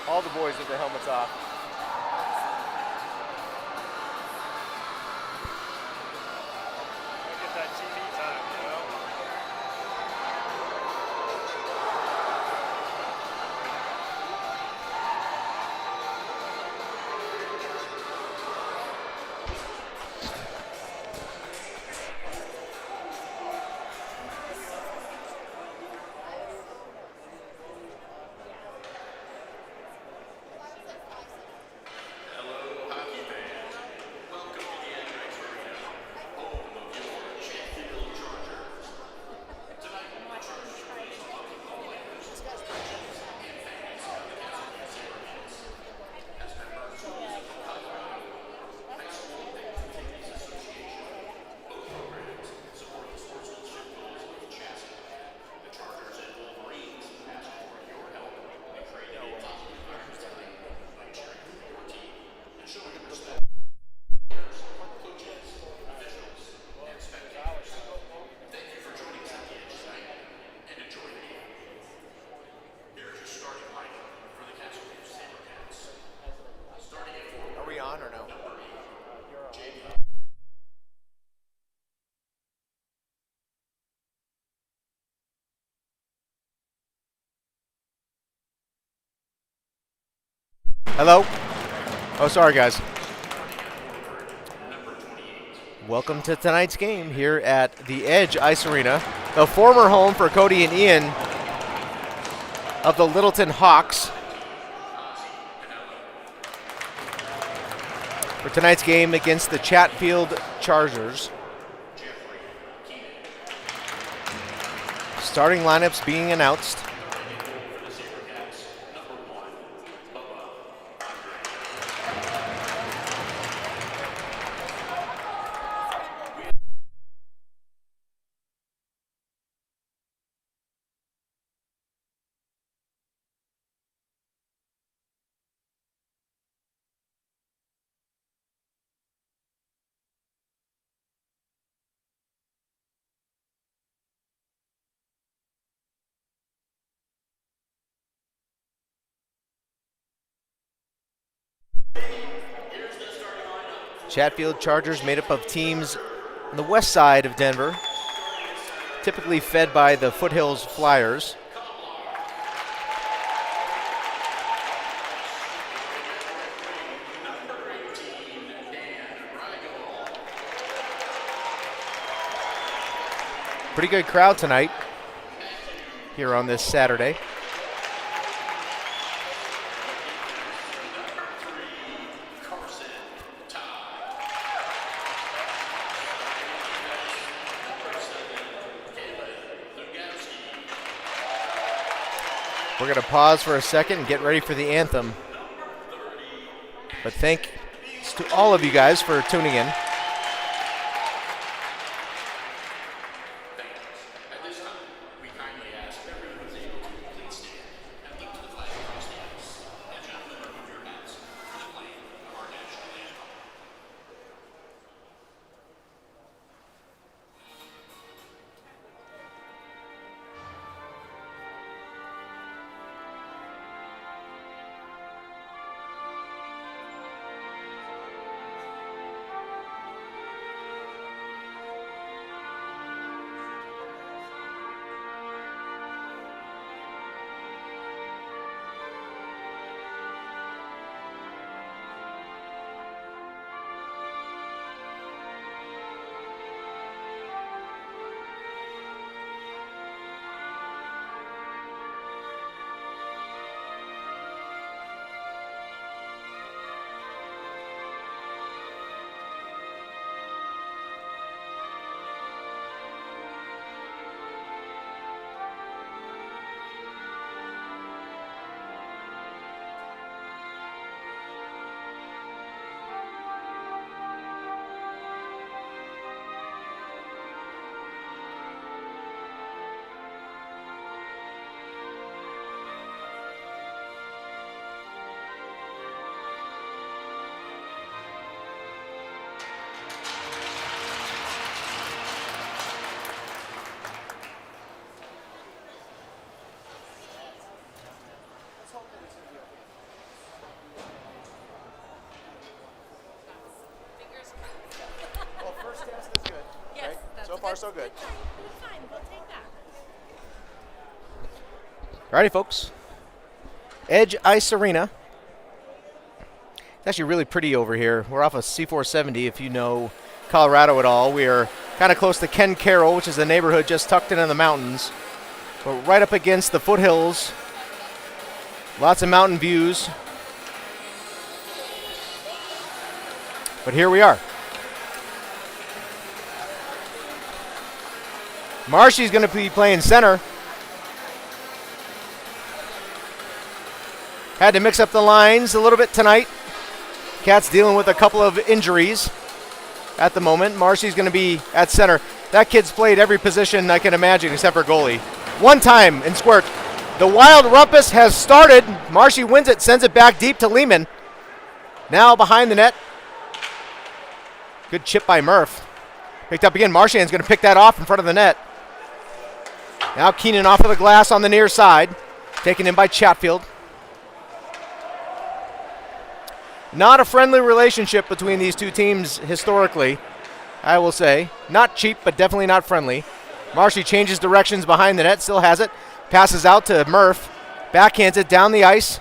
All the boys with their helmets off. Get that TV time, you know? Are we on or no? Hello? Oh, sorry, guys. Welcome to tonight's game here at the Edge Ice Arena, the former home for Cody and Ian of the Littleton Hawks. For tonight's game against the Chatfield Chargers. Starting lineups being announced. Chatfield Chargers made up of teams on the west side of Denver, typically fed by the Foothills Flyers. Pretty good crowd tonight here on this Saturday. We're going to pause for a second and get ready for the anthem. But thanks to all of you guys for tuning in. so good. Good time. We'll take that. Alrighty, folks. Edge Ice Arena. It's actually really pretty over here. We're off of C470, if you know Colorado at all. We are kind of close to Ken Carroll, which is a neighborhood just tucked in the mountains. We're right up against the foothills. Lots of mountain views. But here we are. Marshy's going to be playing center. Had to mix up the lines a little bit tonight. Cats dealing with a couple of injuries at the moment. Marshy's going to be at center. That kid's played every position I can imagine except for goalie. One time in squirt. The wild rumpus has started. Marshy wins it, sends it back deep to Lehman. Now behind the net. Good chip by Murph. Picked up again. Marchand's going to pick that off in front of the net. Now Keenan off of the glass on the near side. Taken in by Chatfield. Not a friendly relationship between these two teams historically, I will say. Not cheap, but definitely not friendly. Marshy changes directions behind the net, still has it. Passes out to Murph. Backhands it down the ice.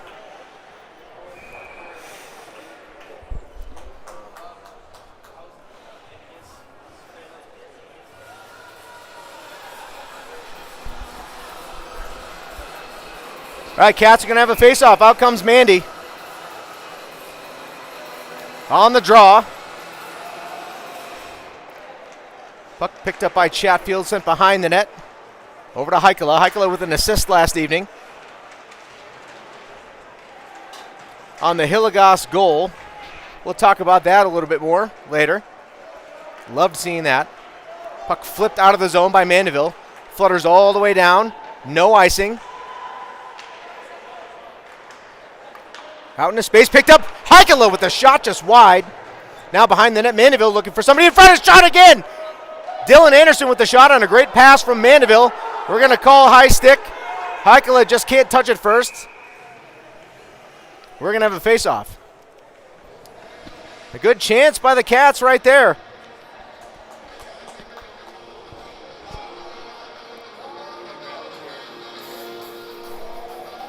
All right, Cats are going to have a face-off. Out comes Mandy. On the draw. Puck picked up by Chatfield, sent behind the net. Over to Heikkila. Heikkila with an assist last evening. On the Hilligoss goal. We'll talk about that a little bit more later. Loved seeing that. Puck flipped out of the zone by Mandeville. Flutters all the way down. No icing. Out into space, picked up. Heikkila with the shot just wide. Now behind the net, Mandeville looking for somebody in front. Shot again. Dylan Anderson with the shot on a great pass from Mandeville. We're going to call high stick. Heikkila just can't touch it first. We're going to have a face-off. A good chance by the Cats right there.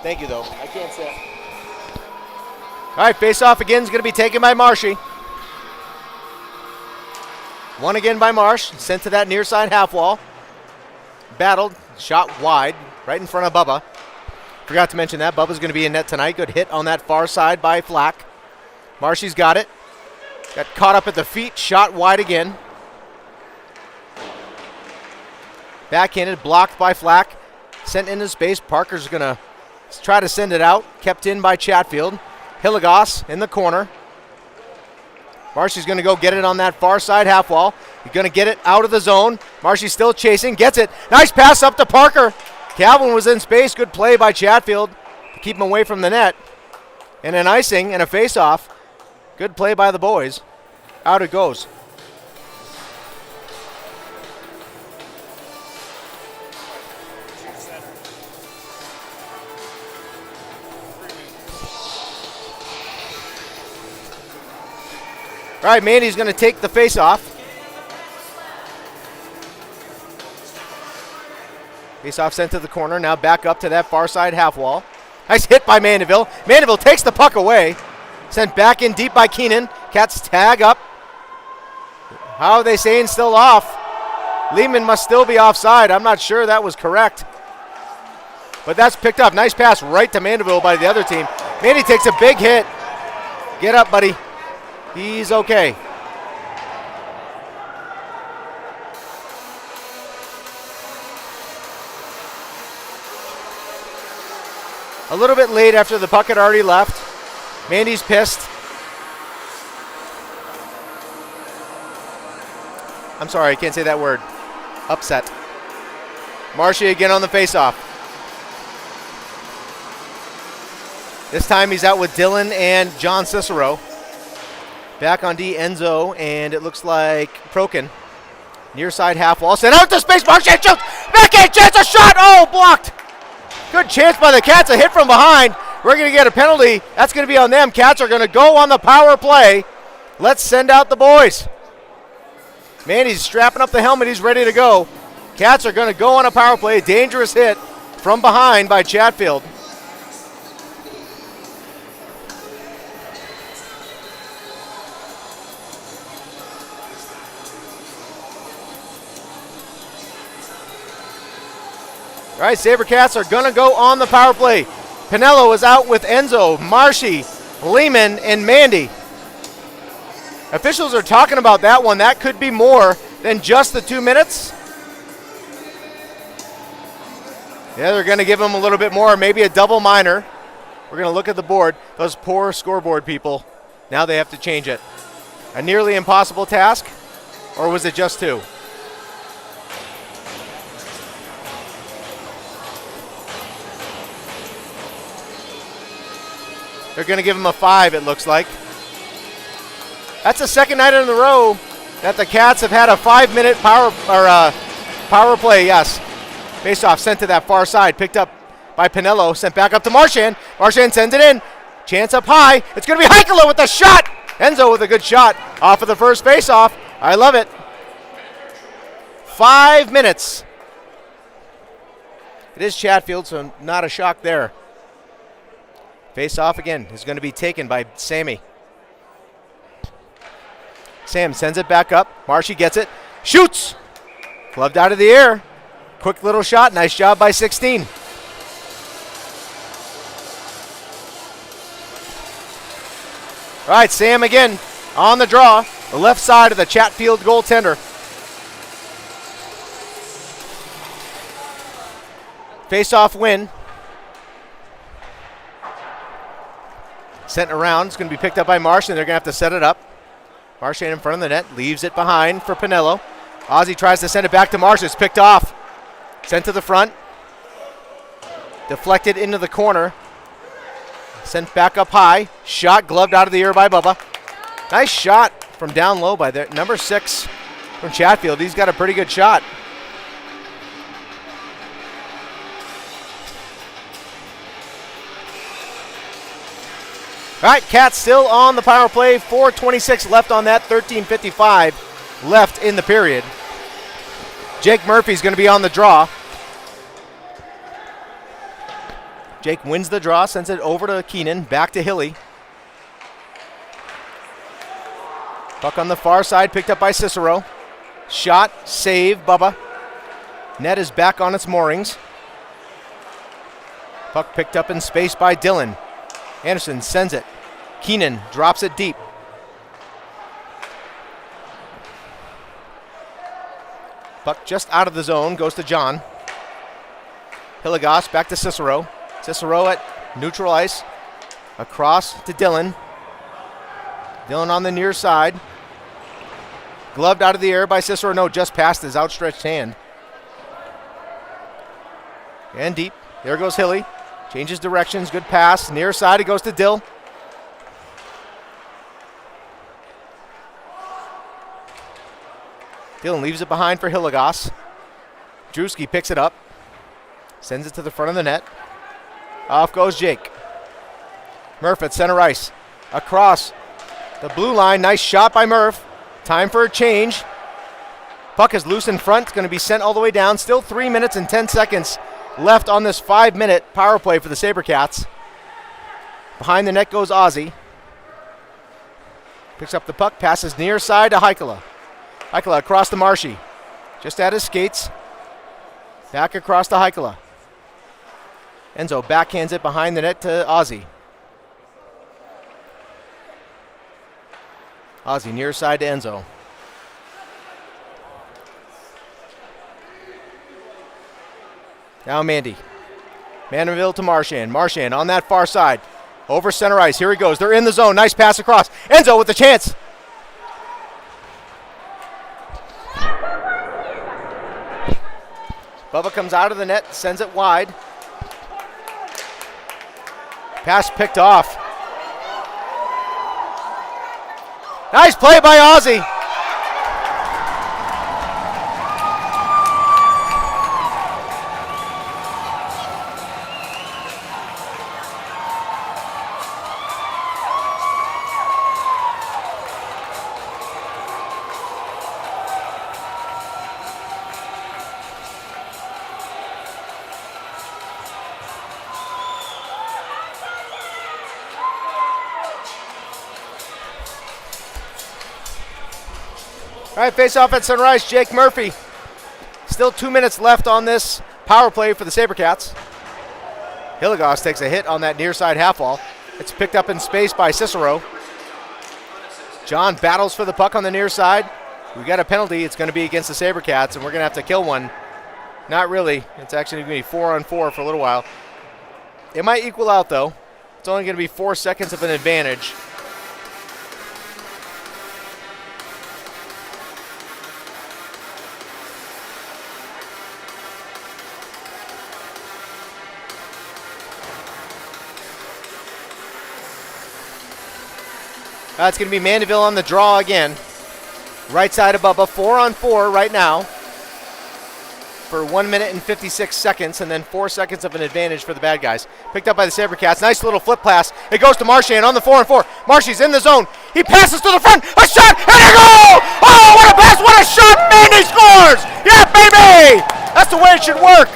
Thank you, though. I can't say it. All right, face-off again is going to be taken by Marshy. One again by Marsh, sent to that near side half wall. Battled, shot wide, right in front of Bubba. Forgot to mention that. Bubba's going to be in net tonight. Good hit on that far side by Flack. Marshy's got it. Got caught up at the feet, shot wide again. Backhanded, blocked by Flack. Sent into space. Parker's going to try to send it out. Kept in by Chatfield. Hilligoss in the corner. Marshy's going to go get it on that far side half wall. He's going to get it out of the zone. Marshy's still chasing, gets it. Nice pass up to Parker. Calvin was in space. Good play by Chatfield to keep him away from the net. And an icing and a face-off. Good play by the boys. Out it goes. All right, Mandy's going to take the face-off. Face-off sent to the corner. Now back up to that far side half wall. Nice hit by Mandeville. Mandeville takes the puck away. Sent back in deep by Keenan. Cats tag up. How are they saying still off? Lehman must still be offside. I'm not sure that was correct. But that's picked up. Nice pass right to Mandeville by the other team. Mandy takes a big hit. Get up, buddy. He's okay. A little bit late after the puck had already left. Mandy's pissed. I'm sorry, I can't say that word. Upset. Marshy again on the faceoff. This time he's out with Dylan and John Cicero. Back on D, Enzo, and it looks like Prokin. Near side half wall, sent out to space, Marshy shoots! Backhand chance, a shot! Oh, blocked! Good chance by the Cats, a hit from behind. We're going to get a penalty. That's going to be on them. Cats are going to go on the power play. Let's send out the boys. Mandy's strapping up the helmet. He's ready to go. Cats are going to go on a power play. Dangerous hit from behind by Chatfield. All right, Sabercats are going to go on the power play. Pinello is out with Enzo, Marshy, Lehman, and Mandy. Officials are talking about that one. That could be more than just the 2 minutes. Yeah, they're going to give him a little bit more, maybe a double minor. We're going to look at the board. Those poor scoreboard people. Now they have to change it. A nearly impossible task, or was it just 2? They're going to give him a 5, it looks like. That's the second night in a row that the Cats have had a 5-minute power play, yes. Face-off sent to that far side, picked up by Pinello, sent back up to Marchand. Marchand sends it in. Chance up high. It's going to be Heikkila with the shot. Enzo with a good shot off of the first face-off. I love it. 5 minutes. It is Chatfield, so not a shock there. Face-off again is going to be taken by Sammy. Sam sends it back up. Marshy gets it. Shoots! Gloved out of the air. Quick little shot. Nice job by 16. All right, Sam again on the draw. The left side of the Chatfield goaltender. Face-off win. Sent around. It's going to be picked up by Marsh, and they're going to have to set it up. Marchand in front of the net. Leaves it behind for Pinello. Ozzy tries to send it back to Marsh. It's picked off. Sent to the front. Deflected into the corner. Sent back up high. Shot gloved out of the air by Bubba. Nice shot from down low by their number 6 from Chatfield. He's got a pretty good shot. All right, Cats still on the power play. 4:26 left on that. 13:55 left in the period. Jake Murphy's going to be on the draw. Jake wins the draw, sends it over to Keenan, back to Hilly. Puck on the far side, picked up by Cicero. Shot, save, Bubba. Net is back on its moorings. Puck picked up in space by Dylan. Anderson sends it. Keenan drops it deep. Puck just out of the zone, goes to John. Hilligoss back to Cicero. Cicero at neutral ice. Across to Dylan. Dylan on the near side. Gloved out of the air by Cicero. No, just past his outstretched hand. And deep. There goes Hilly. Changes directions. Good pass. Near side. It goes to Dill. Dylan leaves it behind for Hilligoss. Drewski picks it up. Sends it to the front of the net. Off goes Jake. Murph at center ice. Across the blue line. Nice shot by Murph. Time for a change. Puck is loose in front. It's going to be sent all the way down. Still 3 minutes and 10 seconds left on this 5-minute power play for the Sabercats. Behind the net goes Ozzy. Picks up the puck, passes near side to Heikkila. Heikkila across to Marshy. Just at his skates. Back across to Heikkila. Enzo backhands it behind the net to Ozzy. Ozzy near side to Enzo. Now Mandy. Mandeville to Marchand. Marchand on that far side. Over center ice. Here he goes. They're in the zone. Nice pass across. Enzo with the chance. Bubba comes out of the net. Sends it wide. Pass picked off. Nice play by Ozzy. All right, face off at Sunrise, Jake Murphy. Still 2 minutes left on this power play for the Sabercats. Hilligos takes a hit on that near side half wall. It's picked up in space by Cicero. John battles for the puck on the near side. We got a penalty. It's going to be against the Sabercats, and we're going to have to kill one. Not really. It's actually going to be 4-on-4 for a little while. It might equal out, though. It's only going to be 4 seconds of an advantage. It's going to be Mandeville on the draw again. Right side of Bubba, 4-on-4 right now for 1 minute and 56 seconds, and then 4 seconds of an advantage for the bad guys. Picked up by the Sabercats. Nice little flip pass. It goes to Marchand on the 4-on-4. Marshy's in the zone. He passes to the front. A shot and a goal! Oh, what a pass! What a shot! Mandy scores! Yeah, baby! That's the way it should work.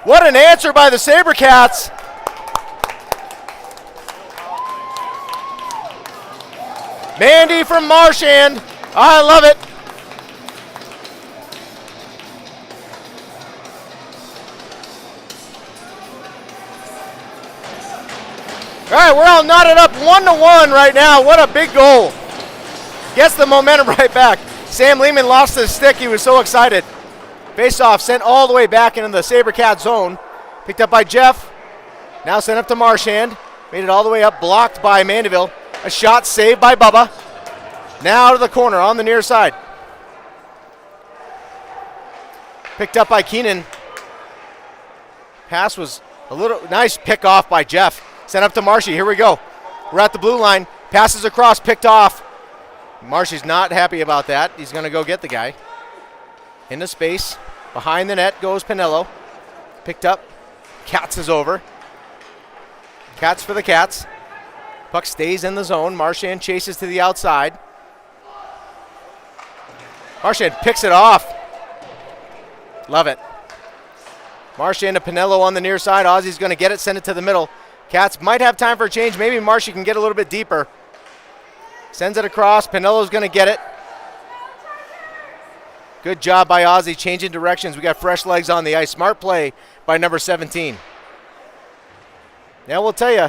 What an answer by the Sabercats. Mandy from Marchand. I love it. All right, we're all knotted up 1-1 right now. What a big goal. Gets the momentum right back. Sam Lehman lost his stick. He was so excited. Face-off sent all the way back into the Sabercat zone. Picked up by Jeff. Now sent up to Marchand. Made it all the way up, blocked by Mandeville. A shot saved by Bubba. Now to the corner on the near side. Picked up by Keenan. Pass was a little nice pick off by Jeff. Sent up to Marshy. Here we go. We're at the blue line. Passes across, picked off. Marshy's not happy about that. He's going to go get the guy. Into space. Behind the net goes Pinello. Picked up. Cats is over. Cats for the Cats. Puck stays in the zone. Marchand chases to the outside. Marchand picks it off. Love it. Marchand to Pinello on the near side. Ozzy's going to get it, send it to the middle. Cats might have time for a change. Maybe Marshy can get a little bit deeper. Sends it across. Pinello's going to get it. Good job by Ozzy changing directions. We got fresh legs on the ice. Smart play by number 17. Now we'll tell you,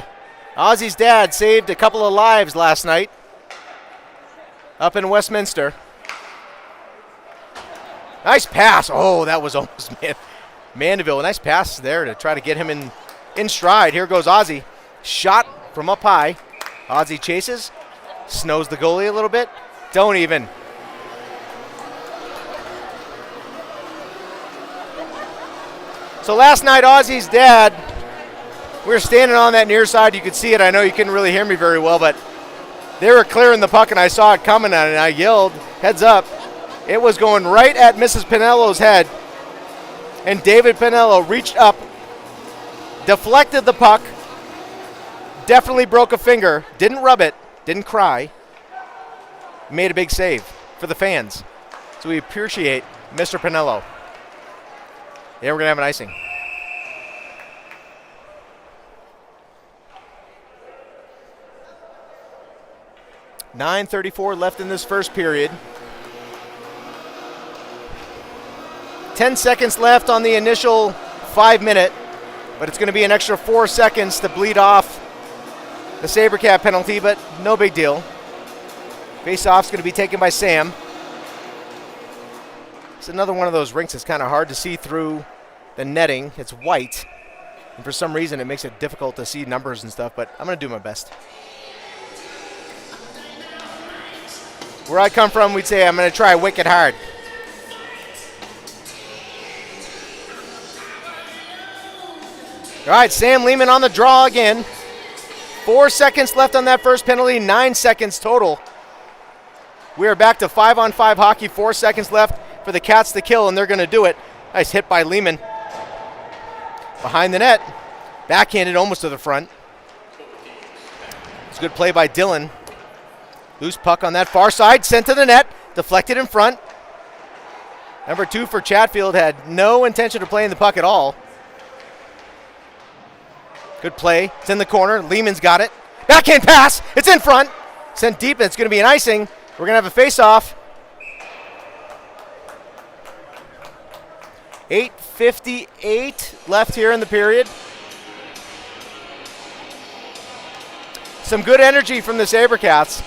Ozzy's dad saved a couple of lives last night up in Westminster. Nice pass. Oh, that was almost Mandeville. Nice pass there to try to get him in stride. Here goes Ozzy. Shot from up high. Ozzy chases. Snows the goalie a little bit. Don't even. So last night, Ozzy's dad, we were standing on that near side. You could see it. I know you couldn't really hear me very well, but they were clearing the puck, and I saw it coming, and I yelled, heads up. It was going right at Mrs. Pinello's head, and David Pinello reached up, deflected the puck, definitely broke a finger, didn't rub it, didn't cry, made a big save for the fans. So we appreciate Mr. Pinello. Yeah, we're going to have an icing. .9:34 left in this first period. 10 seconds left on the initial 5 minute, but it's going to be an extra 4 seconds to bleed off the Sabercat penalty, but no big deal. Face-off's going to be taken by Sam. It's another one of those rinks that's kind of hard to see through the netting. It's white, and for some reason it makes it difficult to see numbers and stuff, but I'm going to do my best. Where I come from, we'd say I'm going to try wicked hard. All right, Sam Lehman on the draw again. 4 seconds left on that first penalty, 9 seconds total. We are back to 5-on-5 hockey, 4 seconds left for the Cats to kill, and they're going to do it. Nice hit by Lehman. Behind the net, backhanded almost to the front. It's a good play by Dylan. Loose puck on that far side, sent to the net, deflected in front. Number 2 for Chatfield had no intention of playing the puck at all. Good play. It's in the corner. Lehman's got it. Backhand pass. It's in front. Sent deep, and it's going to be an icing. We're going to have a face-off. 8:58 left here in the period. Some good energy from the Sabercats.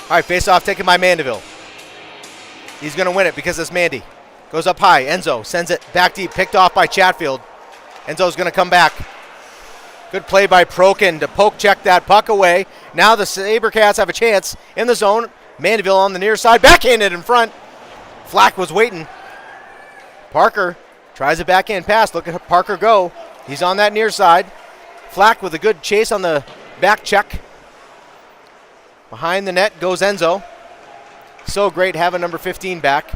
All right, face-off taken by Mandeville. He's going to win it because it's Mandy. Goes up high. Enzo sends it back deep, picked off by Chatfield. Enzo's going to come back. Good play by Prokin to poke check that puck away. Now the Sabercats have a chance in the zone. Mandeville on the near side, backhanded in front. Flack was waiting. Parker tries a backhand pass. Look at Parker go. He's on that near side. Flack with a good chase on the back check. Behind the net goes Enzo. So great having number 15 back.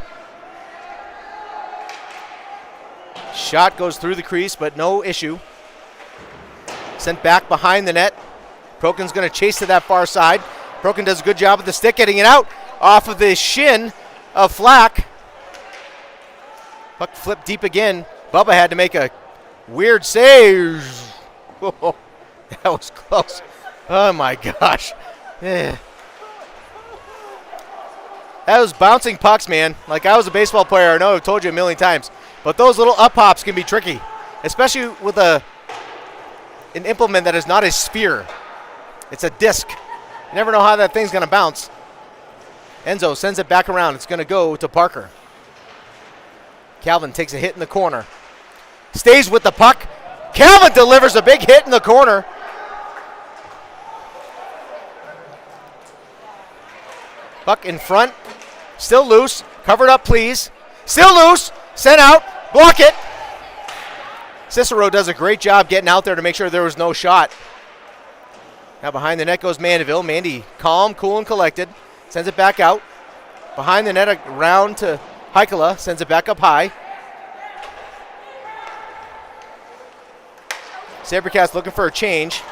Shot goes through the crease, but no issue. Sent back behind the net. Prokin's going to chase to that far side. Prokin does a good job with the stick, getting it out off of the shin of Flack. Puck flipped deep again. Bubba had to make a weird save. Whoa, that was close. Oh my gosh. Yeah. That was bouncing pucks, man. Like, I was a baseball player. I know I've told you a million times. But those little up hops can be tricky, especially with an implement that is not a sphere. It's a disc. You never know how that thing's going to bounce. Enzo sends it back around. It's going to go to Parker. Calvin takes a hit in the corner. Stays with the puck. Calvin delivers a big hit in the corner. Puck in front. Still loose. Covered up, please. Still loose. Sent out. Block it. Cicero does a great job getting out there to make sure there was no shot. Now behind the net goes Mandeville. Mandy calm, cool, and collected. Sends it back out. Behind the net, around to Heikala. Sends it back up high. Sabercats looking for a change.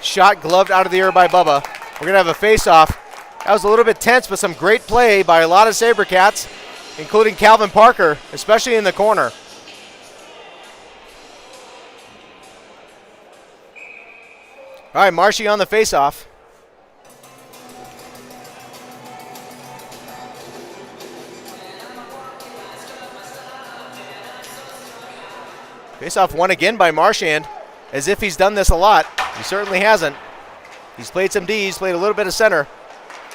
Shot gloved out of the air by Bubba. We're going to have a face-off. That was a little bit tense, but some great play by a lot of Sabercats, including Calvin Parker, especially in the corner. All right, Marshy on the face-off. Face-off won again by Marchand, as if he's done this a lot. He certainly hasn't. He's played some D, he's played a little bit of center.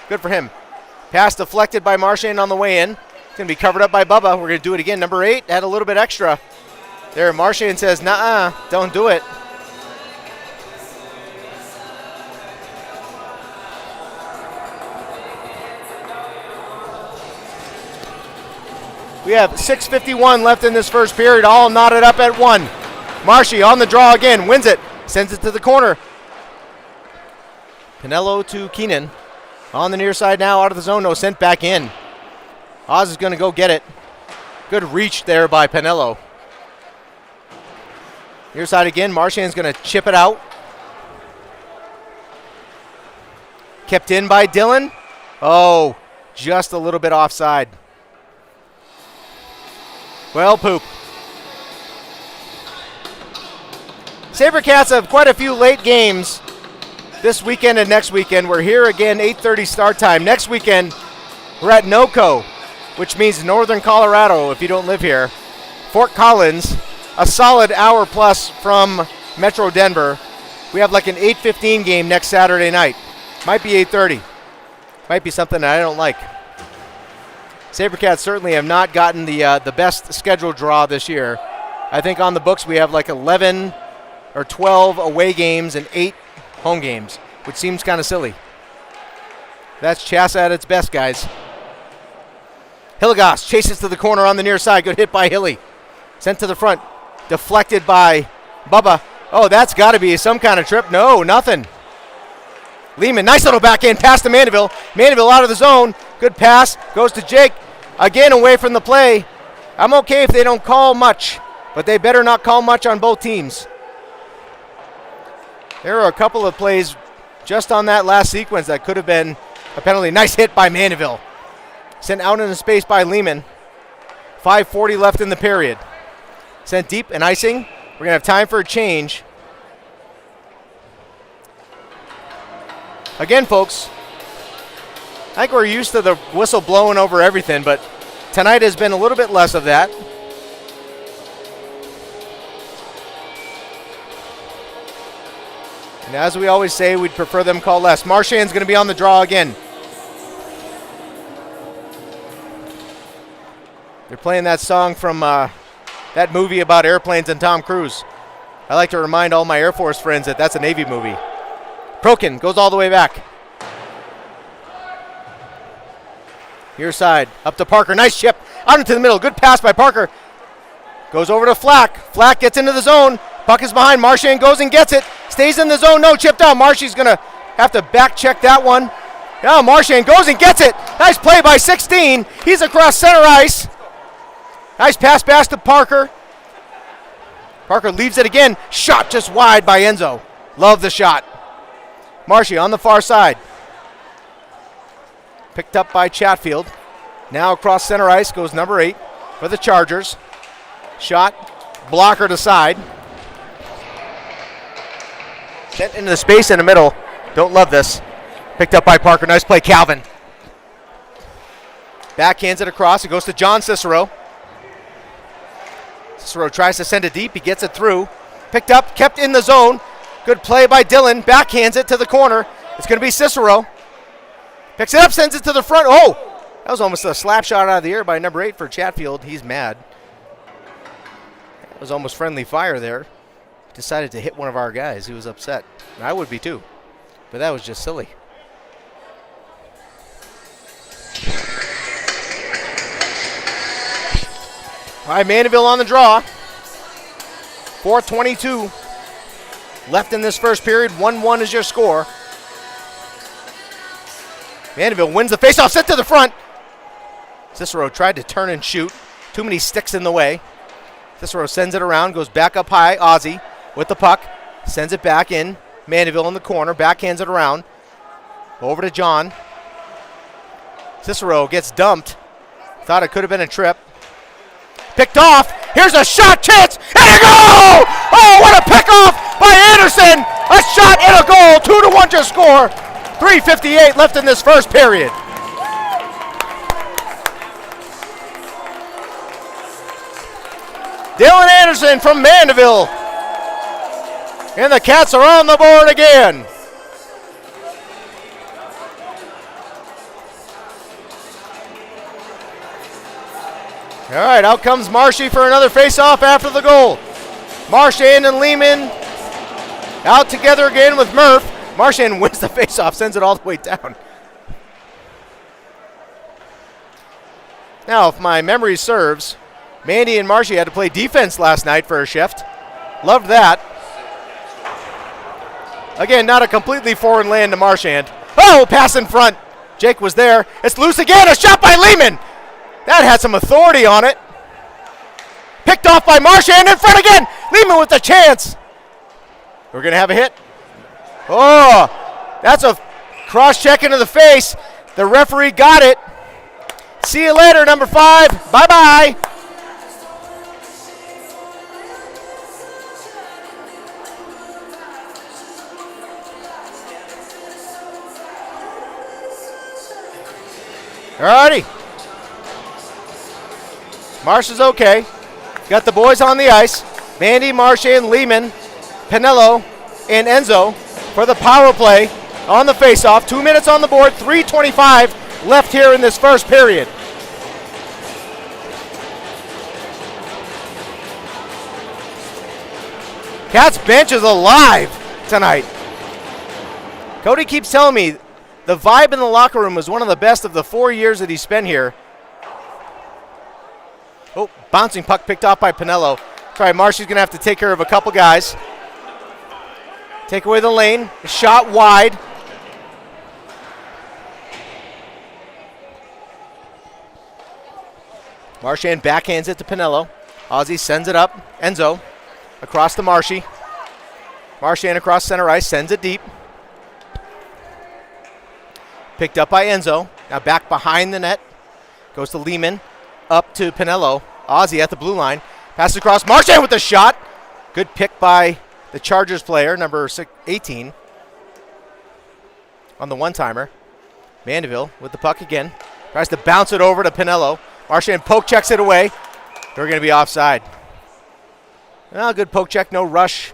Good for him. Pass deflected by Marchand on the way in. It's going to be covered up by Bubba. We're going to do it again. Number 8 had a little bit extra. There, Marchand says, "Nuh-uh, don't do it." We have 6:51 left in this first period, all knotted up at 1. Marshy on the draw again, wins it, sends it to the corner. Pinello to Keenan. On the near side now, out of the zone, no, sent back in. Oz is going to go get it. Good reach there by Pinello. Near side again, Marchand's going to chip it out. Kept in by Dillon. Oh, just a little bit offside. Well, poop. Sabercats have quite a few late games this weekend and next weekend. We're here again, 8:30 start time. Next weekend, we're at NOCO, which means Northern Colorado if you don't live here. Fort Collins, a solid hour plus from Metro Denver. We have like an 8:15 game next Saturday night. Might be 8:30. Might be something that I don't like. Sabercats certainly have not gotten the best schedule draw this year. I think on the books we have like 11 or 12 away games and 8 home games, which seems kind of silly. That's CHSSA at its best, guys. Hilligoss chases to the corner on the near side. Good hit by Hilly. Sent to the front. Deflected by Bubba. Oh, that's got to be some kind of trip. No, nothing. Lehman, nice little backhand pass to Mandeville. Mandeville out of the zone. Good pass. Goes to Jake. Again, away from the play. I'm okay if they don't call much, but they better not call much on both teams. There are a couple of plays just on that last sequence that could have been a penalty. Nice hit by Mandeville. Sent out into space by Lehman. 5:40 left in the period. Sent deep and icing. We're going to have time for a change. Again, folks, I think we're used to the whistle blowing over everything, but tonight has been a little bit less of that. And as we always say, we'd prefer them call less. Marchand's going to be on the draw again. They're playing that song from that movie about airplanes and Tom Cruise. I like to remind all my Air Force friends that that's a Navy movie. Prokin goes all the way back. Here side, up to Parker. Nice chip out into the middle. Good pass by Parker. Goes over to Flack. Flack gets into the zone. Puck is behind. Marchand goes and gets it. Stays in the zone. No, chipped out. Marshy's going to have to back check that one. Now Marchand goes and gets it. Nice play by 16. He's across center ice. Nice pass to Parker. Parker leaves it again. Shot just wide by Enzo. Love the shot. Marshy on the far side. Picked up by Chatfield. Now across center ice goes number 8 for the Chargers. Shot. Blocker to side. Sent into the space in the middle. Don't love this. Picked up by Parker. Nice play, Calvin. Backhands it across. It goes to John Cicero. Cicero tries to send it deep. He gets it through. Picked up, kept in the zone. Good play by Dillon. Backhands it to the corner. It's going to be Cicero. Picks it up, sends it to the front. Oh! That was almost a slap shot out of the air by number 8 for Chatfield. He's mad. That was almost friendly fire there. Decided to hit one of our guys. He was upset. And I would be too. But that was just silly. All right, Mandeville on the draw. 4:22 left in this first period. 1-1 is your score. Mandeville wins the faceoff, set to the front. Cicero tried to turn and shoot. Too many sticks in the way. Cicero sends it around, goes back up high. Ozzie with the puck, sends it back in. Mandeville in the corner, backhands it around. Over to John. Cicero gets dumped. Thought it could have been a trip. Picked off. Here's a shot chance and a goal! Oh, what a pickoff by Anderson! A shot and a goal. 2-1 your score. 3:58 left in this first period. Dylan Anderson from Mandeville. And the Cats are on the board again. All right, out comes Marshy for another face-off after the goal. Marchand and Lehman out together again with Murph. Marchand wins the face-off, sends it all the way down. Now, if my memory serves, Mandy and Marshy had to play defense last night for a shift. Loved that. Again, not a completely foreign land to Marchand. Oh, pass in front. Jake was there. It's loose again. A shot by Lehman. That had some authority on it. Picked off by Marchand in front again. Lehman with the chance. We're going to have a hit. Oh, that's a cross-check into the face. The referee got it. See you later, number 5. Bye-bye. All righty. Marsh is okay. Got the boys on the ice. Mandy, Marchand, Lehman, Pinello, and Enzo for the power play on the faceoff. 2 minutes on the board, 3:25 left here in this first period. Cats bench is alive tonight. Cody keeps telling me the vibe in the locker room was one of the best of the 4 years that he spent here. Oh, bouncing puck picked off by Pinello. Sorry, Marshy's going to have to take care of a couple guys. Take away the lane. Shot wide. Marchand backhands it to Pinello. Ozzie sends it up. Enzo across to Marshy. Marchand across center ice, sends it deep. Picked up by Enzo. Now back behind the net. Goes to Lehman. Up to Pinello. Ozzy at the blue line. Passes across. Marchand with the shot. Good pick by the Chargers player, number 18. On the one-timer. Mandeville with the puck again. Tries to bounce it over to Pinello. Marchand poke checks it away. They're going to be offside. Well, good poke check, no rush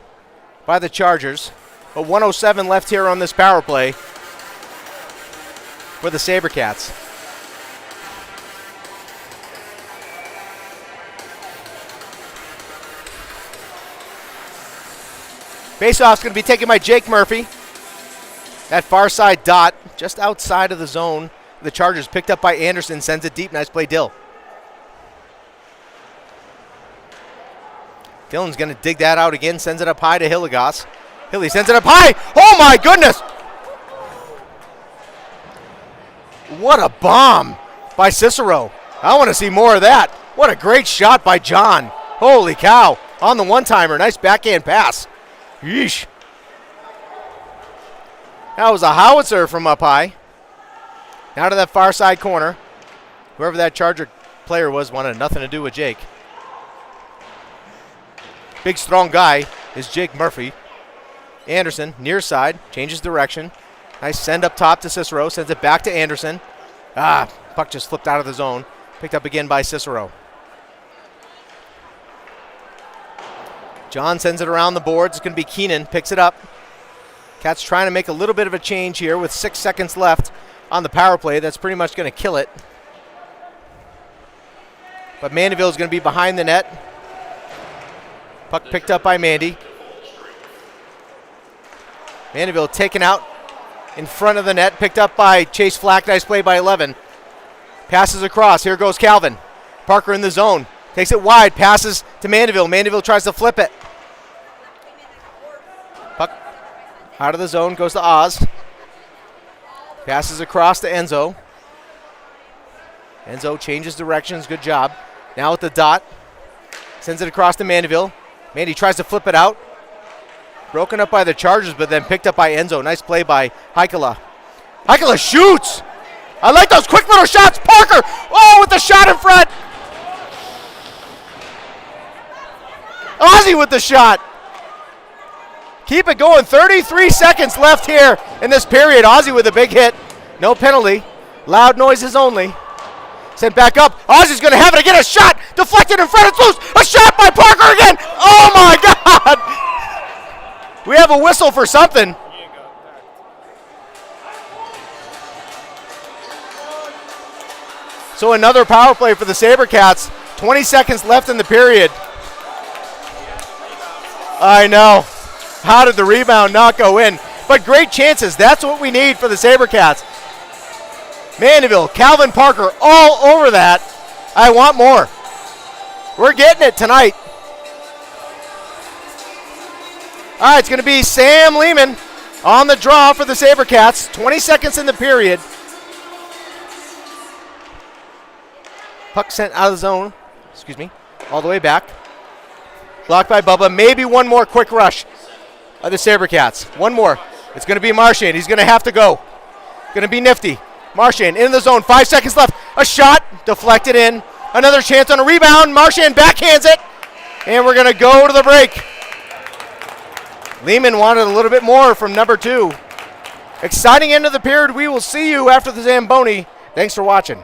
by the Chargers. But 1:07 left here on this power play for the Sabercats. Faceoff's going to be taken by Jake Murphy. That far side dot, just outside of the zone. The Chargers picked up by Anderson, sends it deep. Nice play, Dill. Dillon's going to dig that out again, sends it up high to Hilligoss. Hilly sends it up high. Oh my goodness! What a bomb by Cicero. I want to see more of that. What a great shot by John. Holy cow. On the one-timer, nice backhand pass. Yeesh. That was a howitzer from up high. Now to that far side corner. Whoever that Charger player was wanted nothing to do with Jake. Big strong guy is Jake Murphy. Anderson, near side, changes direction. Nice send up top to Cicero, sends it back to Anderson. Puck just flipped out of the zone. Picked up again by Cicero. John sends it around the boards. It's going to be Keenan, picks it up. Cats trying to make a little bit of a change here with 6 seconds left on the power play. That's pretty much going to kill it. But Mandeville is going to be behind the net. Puck picked up by Mandy. Mandeville taken out in front of the net, picked up by Chase Flack. Nice play by 11. Passes across. Here goes Calvin. Parker in the zone. Takes it wide. Passes to Mandeville. Mandeville tries to flip it. Puck out of the zone. Goes to Oz. Passes across to Enzo. Enzo changes directions. Good job. Now with the dot. Sends it across to Mandeville. Mandy tries to flip it out. Broken up by the Chargers, but then picked up by Enzo. Nice play by Heikkila. Heikkila shoots! I like those quick little shots. Parker! Oh, with the shot in front! Ozzy with the shot. Keep it going. 33 seconds left here in this period. Ozzy with a big hit. No penalty. Loud noises only. Sent back up. Ozzy's going to have it again. A shot deflected in front. It's loose. A shot by Parker again. Oh, my God. We have a whistle for something. So another power play for the Sabercats. 20 seconds left in the period. I know. How did the rebound not go in? But great chances. That's what we need for the Sabercats. Mandeville, Calvin Parker, all over that. I want more. We're getting it tonight. All right, it's going to be Sam Lehman on the draw for the Sabercats. 20 seconds in the period. Puck sent out of the zone. Excuse me. All the way back. Blocked by Bubba. Maybe one more quick rush of the Sabercats. One more. It's going to be Marchand. He's going to have to go. Going to be nifty. Marchand in the zone. 5 seconds left. A shot. Deflected in. Another chance on a rebound. Marchand backhands it. And we're going to go to the break. Lehman wanted a little bit more from number 2. Exciting end of the period. We will see you after the Zamboni. Thanks for watching.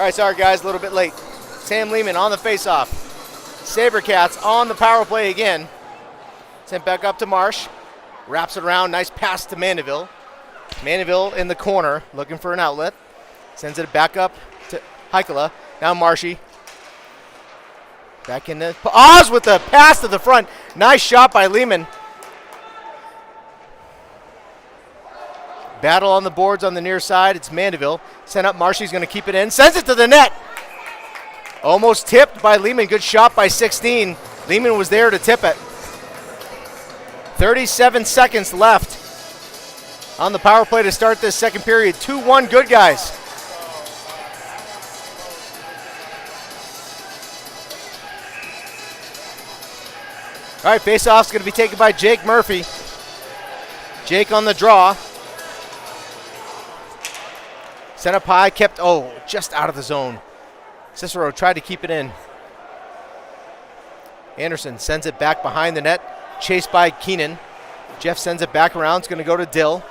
All right, sorry guys, a little bit late. Sam Lehman on the faceoff. Sabercats on the power play again. Sent back up to Marsh. Wraps it around, nice pass to Mandeville. Mandeville in the corner, looking for an outlet. Sends it back up to Heikala. Now Marshy. Back into Oz with the pass to the front. Nice shot by Lehman. Battle on the boards on the near side. It's Mandeville. Sent up. Marshy's going to keep it in. Sends it to the net. Almost tipped by Lehman. Good shot by 16. Lehman was there to tip it. 37 seconds left on the power play to start this second period. 2-1 good guys. All right, face-off's going to be taken by Jake Murphy. Jake on the draw. Sent up high, kept, just out of the zone. Cicero tried to keep it in. Anderson sends it back behind the net, chased by Keenan. Jeff sends it back around, it's going to go to Dill.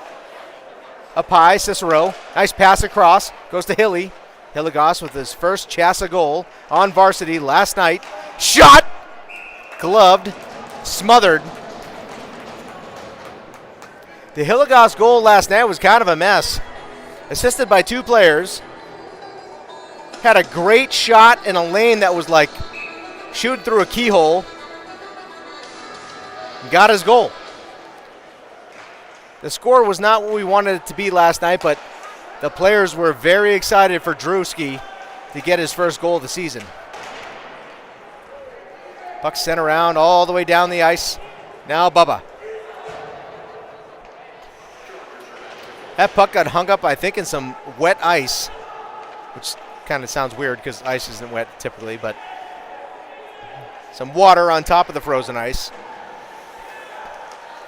Up high, Cicero, nice pass across, goes to Hilly. Hilligoss with his first CHSSA goal on varsity last night. Shot! Gloved, smothered. The Hilligoss goal last night was kind of a mess. Assisted by two players. Had a great shot in a lane that was like shooting through a keyhole. Got his goal. The score was not what we wanted it to be last night, but the players were very excited for Drewski to get his first goal of the season. Puck sent around all the way down the ice. Now Bubba. That puck got hung up, I think, in some wet ice, which kind of sounds weird because ice isn't wet typically, but some water on top of the frozen ice.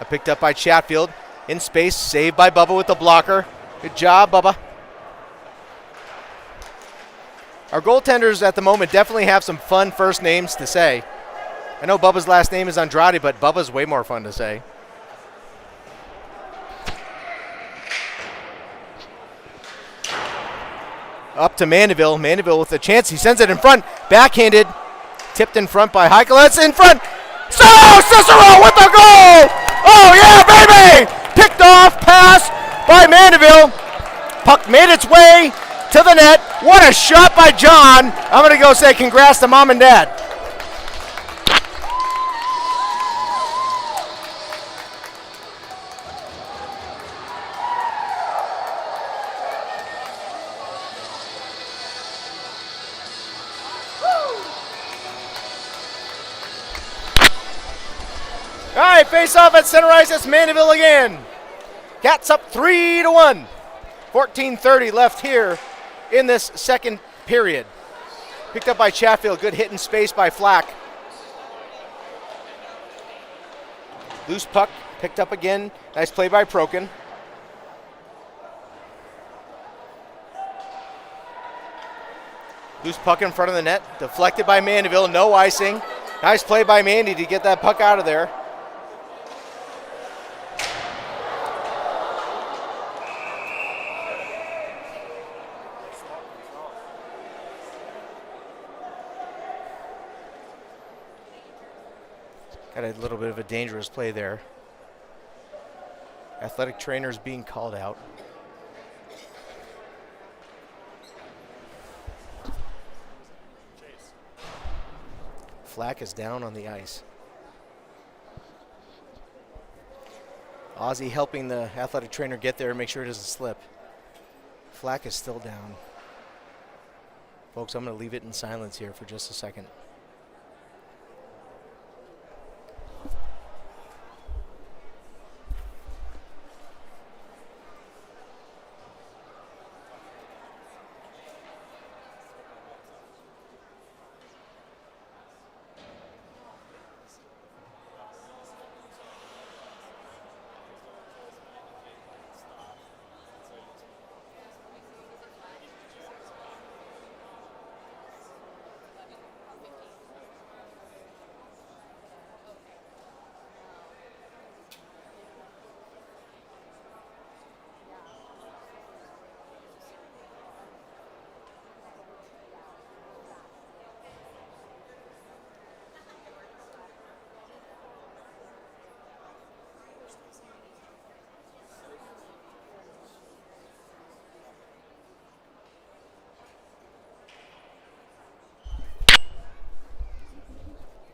Picked up by Chatfield. In space, saved by Bubba with the blocker. Good job, Bubba. Our goaltenders at the moment definitely have some fun first names to say. I know Bubba's last name is Andrade, but Bubba's way more fun to say. Up to Mandeville. Mandeville with a chance. He sends it in front. Backhanded. Tipped in front by Heichel. It's in front. So Cicero with the goal! Oh, yeah, baby! Picked off pass by Mandeville. Puck made its way to the net. What a shot by John. I'm going to go say congrats to Mom and Dad. All right, face off at center ice. It's Mandeville again. Cats up 3-1. 14:30 left here in this second period. Picked up by Chatfield. Good hit in space by Flack. Loose puck. Picked up again. Nice play by Prokin. Loose puck in front of the net. Deflected by Mandeville. No icing. Nice play by Mandy to get that puck out of there. Got a little bit of a dangerous play there. Athletic trainers being called out. Flack is down on the ice. Ozzy helping the athletic trainer get there and make sure it doesn't slip. Flack is still down. Folks, I'm going to leave it in silence here for just a second.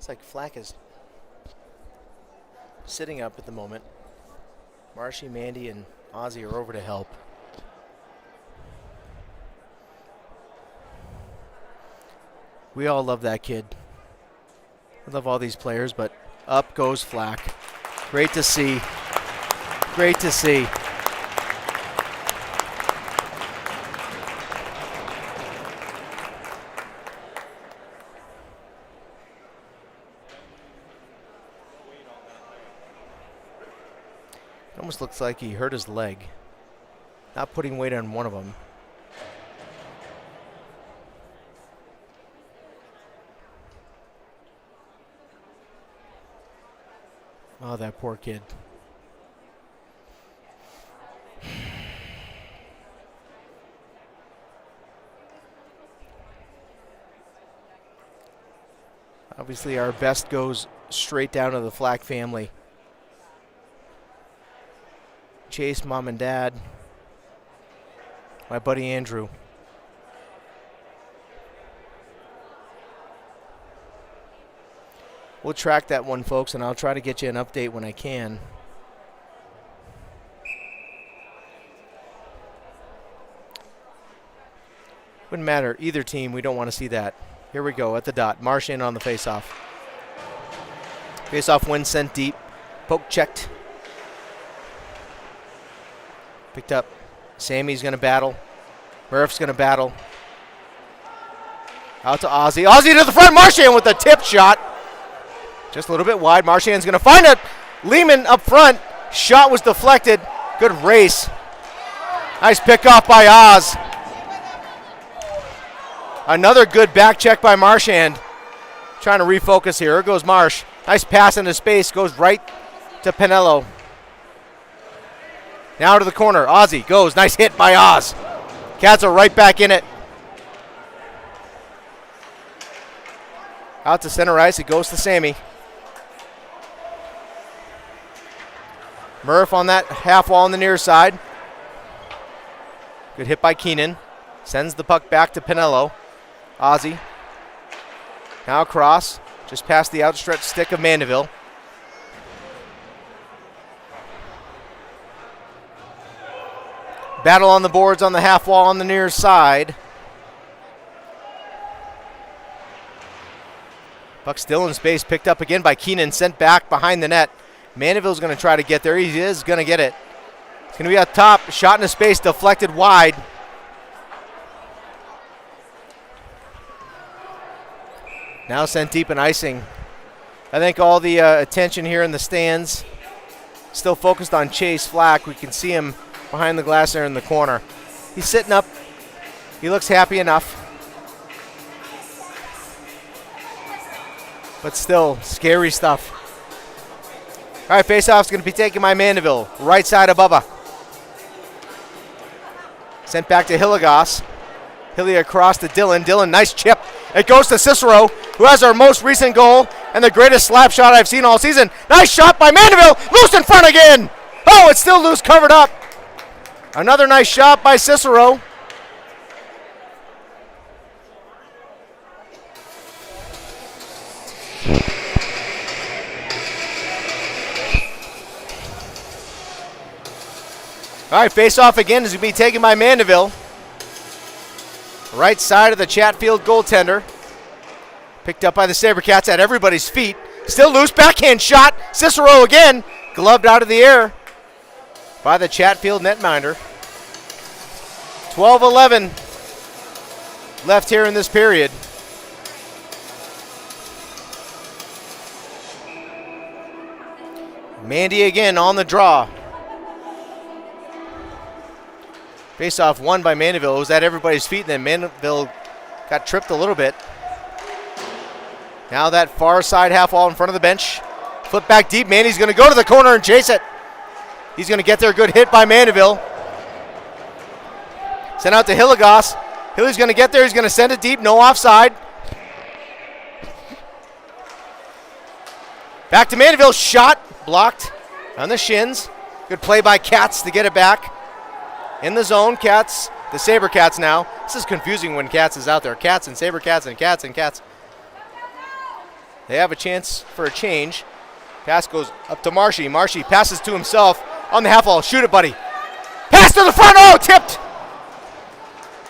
like Flack is sitting up at the moment. Marshy, Mandy, and Ozzy are over to help. We all love that kid. We love all these players, but up goes Flack. Great to see. Great to see. It almost looks like he hurt his leg. Not putting weight on one of them. Oh, that poor kid. Obviously, our best goes straight down to the Flack family. Chase, Mom and Dad, my buddy Andrew. We'll track that one, folks, and I'll try to get you an update when I can. Wouldn't matter. Either team, we don't want to see that. Here we go at the dot. Marsh in on the faceoff. Faceoff win sent deep. Poke checked. Picked up. Sammy's going to battle. Murph's going to battle. Out to Ozzy. Ozzy to the front. Marchand with the tip shot. Just a little bit wide. Marchand's going to find it. Lehman up front. Shot was deflected. Good race. Nice pick off by Oz. Another good back check by Marchand. Trying to refocus here. Here goes Marsh. Nice pass into space. Goes right to Pinello. Now to the corner. Ozzy goes. Nice hit by Oz. Cats are right back in it. Out to center ice. It goes to Sammy. Murph on that half wall on the near side. Good hit by Keenan. Sends the puck back to Pinello. Ozzy. Now across. Just past the outstretched stick of Mandeville. Battle on the boards on the half wall on the near side. Puck still in space, picked up again by Keenan, sent back behind the net. Mandeville's going to try to get there. He is going to get it. It's going to be up top. Shot into space, deflected wide. Now sent deep in icing. I think all the attention here in the stands still focused on Chase Flack. We can see him behind the glass there in the corner. He's sitting up. He looks happy enough. But still, scary stuff. All right, faceoff's going to be taken by Mandeville. Right side of Bubba. Sent back to Hilligoss. Hilly across to Dillon. Dillon, nice chip. It goes to Cicero, who has our most recent goal and the greatest slap shot I've seen all season. Nice shot by Mandeville. Loose in front again. Oh, it's still loose, covered up. Another nice shot by Cicero. All right, face-off again is going to be taken by Mandeville. Right side of the Chatfield goaltender. Picked up by the Sabercats at everybody's feet. Still loose, backhand shot. Cicero again, gloved out of the air by the Chatfield netminder. 12-11 left here in this period. Mandy again on the draw. Face-off won by Mandeville. It was at everybody's feet, and then Mandeville got tripped a little bit. Now that far side half wall in front of the bench. Flip back deep. Mandy's going to go to the corner and chase it. He's going to get there. Good hit by Mandeville. Sent out to Hilligoss. Hilly's going to get there. He's going to send it deep. No offside. Back to Mandeville. Shot. Blocked on the shins. Good play by Cats to get it back. In the zone, Cats, the Sabercats now. This is confusing when Cats is out there. Cats and Sabercats and Cats and Cats. They have a chance for a change. Pass goes up to Marshy. Marshy passes to himself on the half wall. Shoot it, buddy. Pass to the front. Oh, tipped.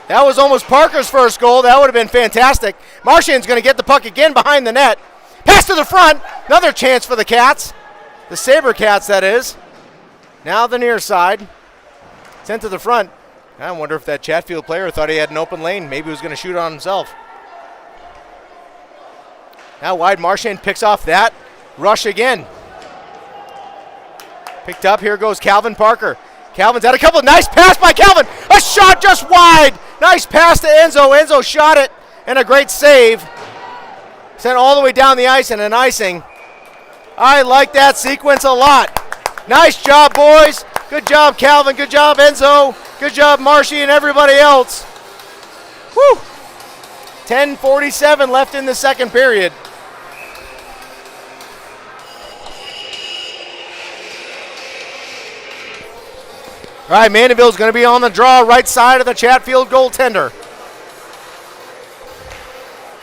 That was almost Parker's first goal. That would have been fantastic. Marchand's going to get the puck again behind the net. Pass to the front. Another chance for the Cats. The Sabercats, that is. Now the near side. Sent to the front. I wonder if that Chatfield player thought he had an open lane. Maybe he was going to shoot on himself. Now wide, Marchand picks off that. Rush again. Picked up, here goes Calvin Parker. Calvin's had a couple, nice pass by Calvin. A shot just wide. Nice pass to Enzo. Enzo shot it, and a great save. Sent all the way down the ice and an icing. I like that sequence a lot. Nice job, boys. Good job, Calvin. Good job, Enzo. Good job, Marshy and everybody else. Woo! 10:47 left in the second period. All right, Mandeville's going to be on the draw, right side of the Chatfield goaltender.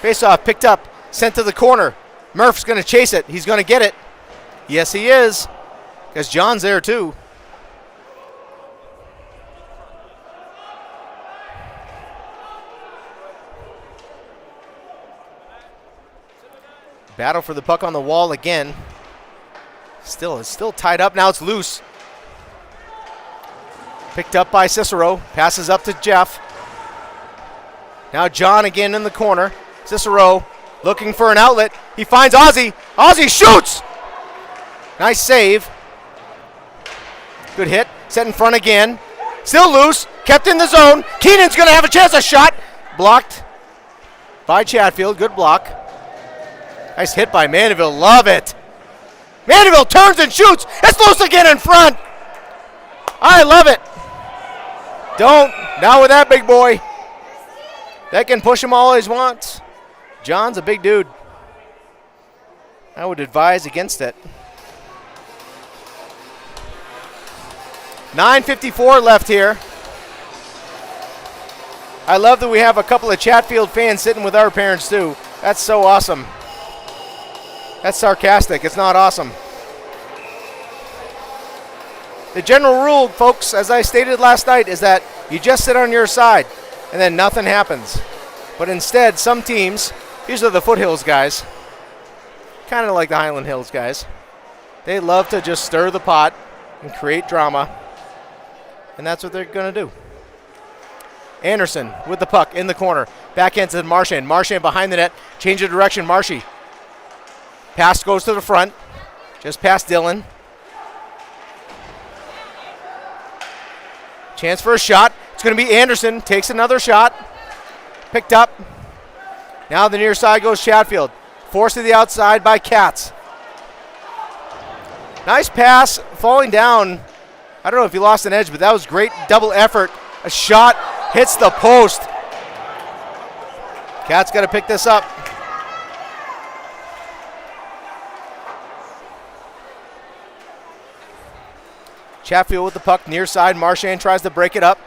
Face-off picked up, sent to the corner. Murph's going to chase it. He's going to get it. Yes, he is, because John's there too. Battle for the puck on the wall again. It's still tied up. Now it's loose. Picked up by Cicero. Passes up to Jeff. Now John again in the corner. Cicero looking for an outlet. He finds Ozzy. Ozzy shoots! Nice save. Good hit. Set in front again. Still loose. Kept in the zone. Keenan's going to have a chance. A shot. Blocked by Chatfield. Good block. Nice hit by Mandeville. Love it. Mandeville turns and shoots. It's loose again in front. I love it. Don't. Not with that big boy. That can push him all he wants. John's a big dude. I would advise against it. 9:54 left here. I love that we have a couple of Chatfield fans sitting with our parents too. That's so awesome. That's sarcastic. It's not awesome. The general rule, folks, as I stated last night, is that you just sit on your side and then nothing happens. But instead, some teams, these are the Foothills guys, kind of like the Highland Hills guys, they love to just stir the pot and create drama. And that's what they're going to do. Anderson with the puck in the corner. Backhand to Marchand. Marchand behind the net. Change of direction. Marshy. Pass goes to the front. Just past Dylan. Chance for a shot. It's going to be Anderson. Takes another shot. Picked up. Now the near side goes Chatfield. Forced to the outside by Katz. Nice pass. Falling down. I don't know if he lost an edge, but that was great double effort. A shot hits the post. Katz got to pick this up. Chatfield with the puck near side. Marchand tries to break it up.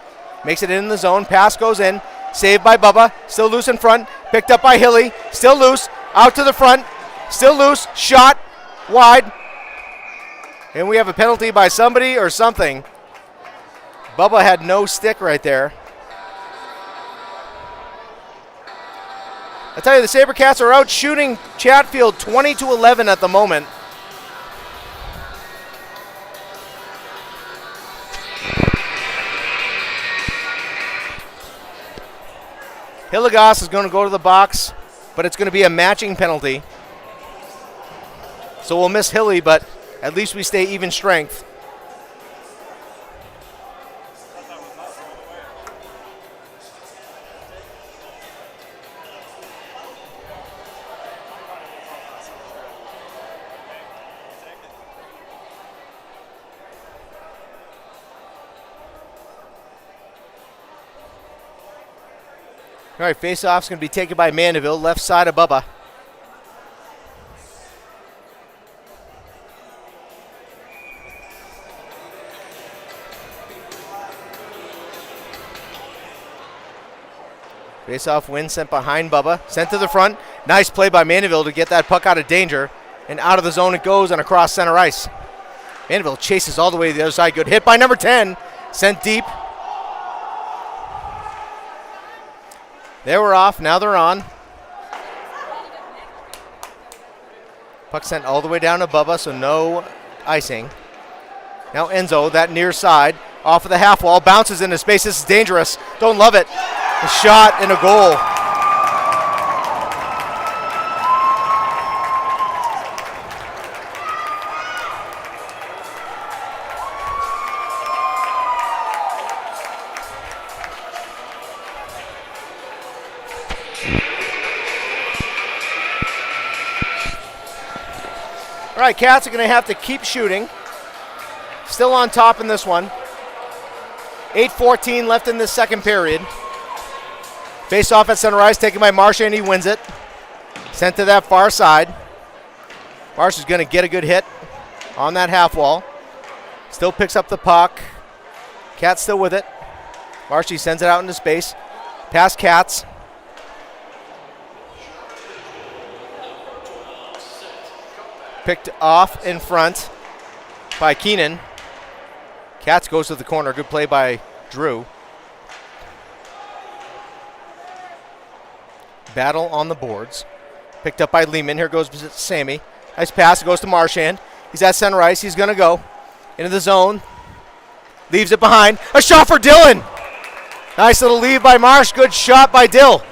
Makes it in the zone. Pass goes in. Saved by Bubba. Still loose in front. Picked up by Hilly. Still loose. Out to the front. Still loose. Shot. Wide. And we have a penalty by somebody or something. Bubba had no stick right there. I tell you, the Sabercats are out shooting Chatfield 20-11 at the moment. Hilligoss is going to go to the box, but it's going to be a matching penalty. So we'll miss Hilly, but at least we stay even strength. All right, face-off's going to be taken by Mandeville, left side of Bubba. Face-off win sent behind Bubba. Sent to the front. Nice play by Mandeville to get that puck out of danger. And out of the zone it goes and across center ice. Mandeville chases all the way to the other side. Good hit by number 10. Sent deep. They were off. Now they're on. Puck sent all the way down to Bubba, so no icing. Now Enzo, that near side, off of the half wall, bounces into space. This is dangerous. Don't love it. A shot and a goal. All right, Cats are going to have to keep shooting. Still on top in this one. 8:14 left in this second period. Face off at center ice, taken by Marchand. He wins it. Sent to that far side. Marsh is going to get a good hit on that half wall. Still picks up the puck. Cats still with it. Marshy sends it out into space. Past Cats. Picked off in front by Keenan. Cats goes to the corner. Good play by Drew. Battle on the boards. Picked up by Lehman. Here goes Sammy. Nice pass. It goes to Marchand. He's at center ice. He's going to go into the zone. Leaves it behind. A shot for Dylan. Nice little lead by Marsh. Good shot by Dill.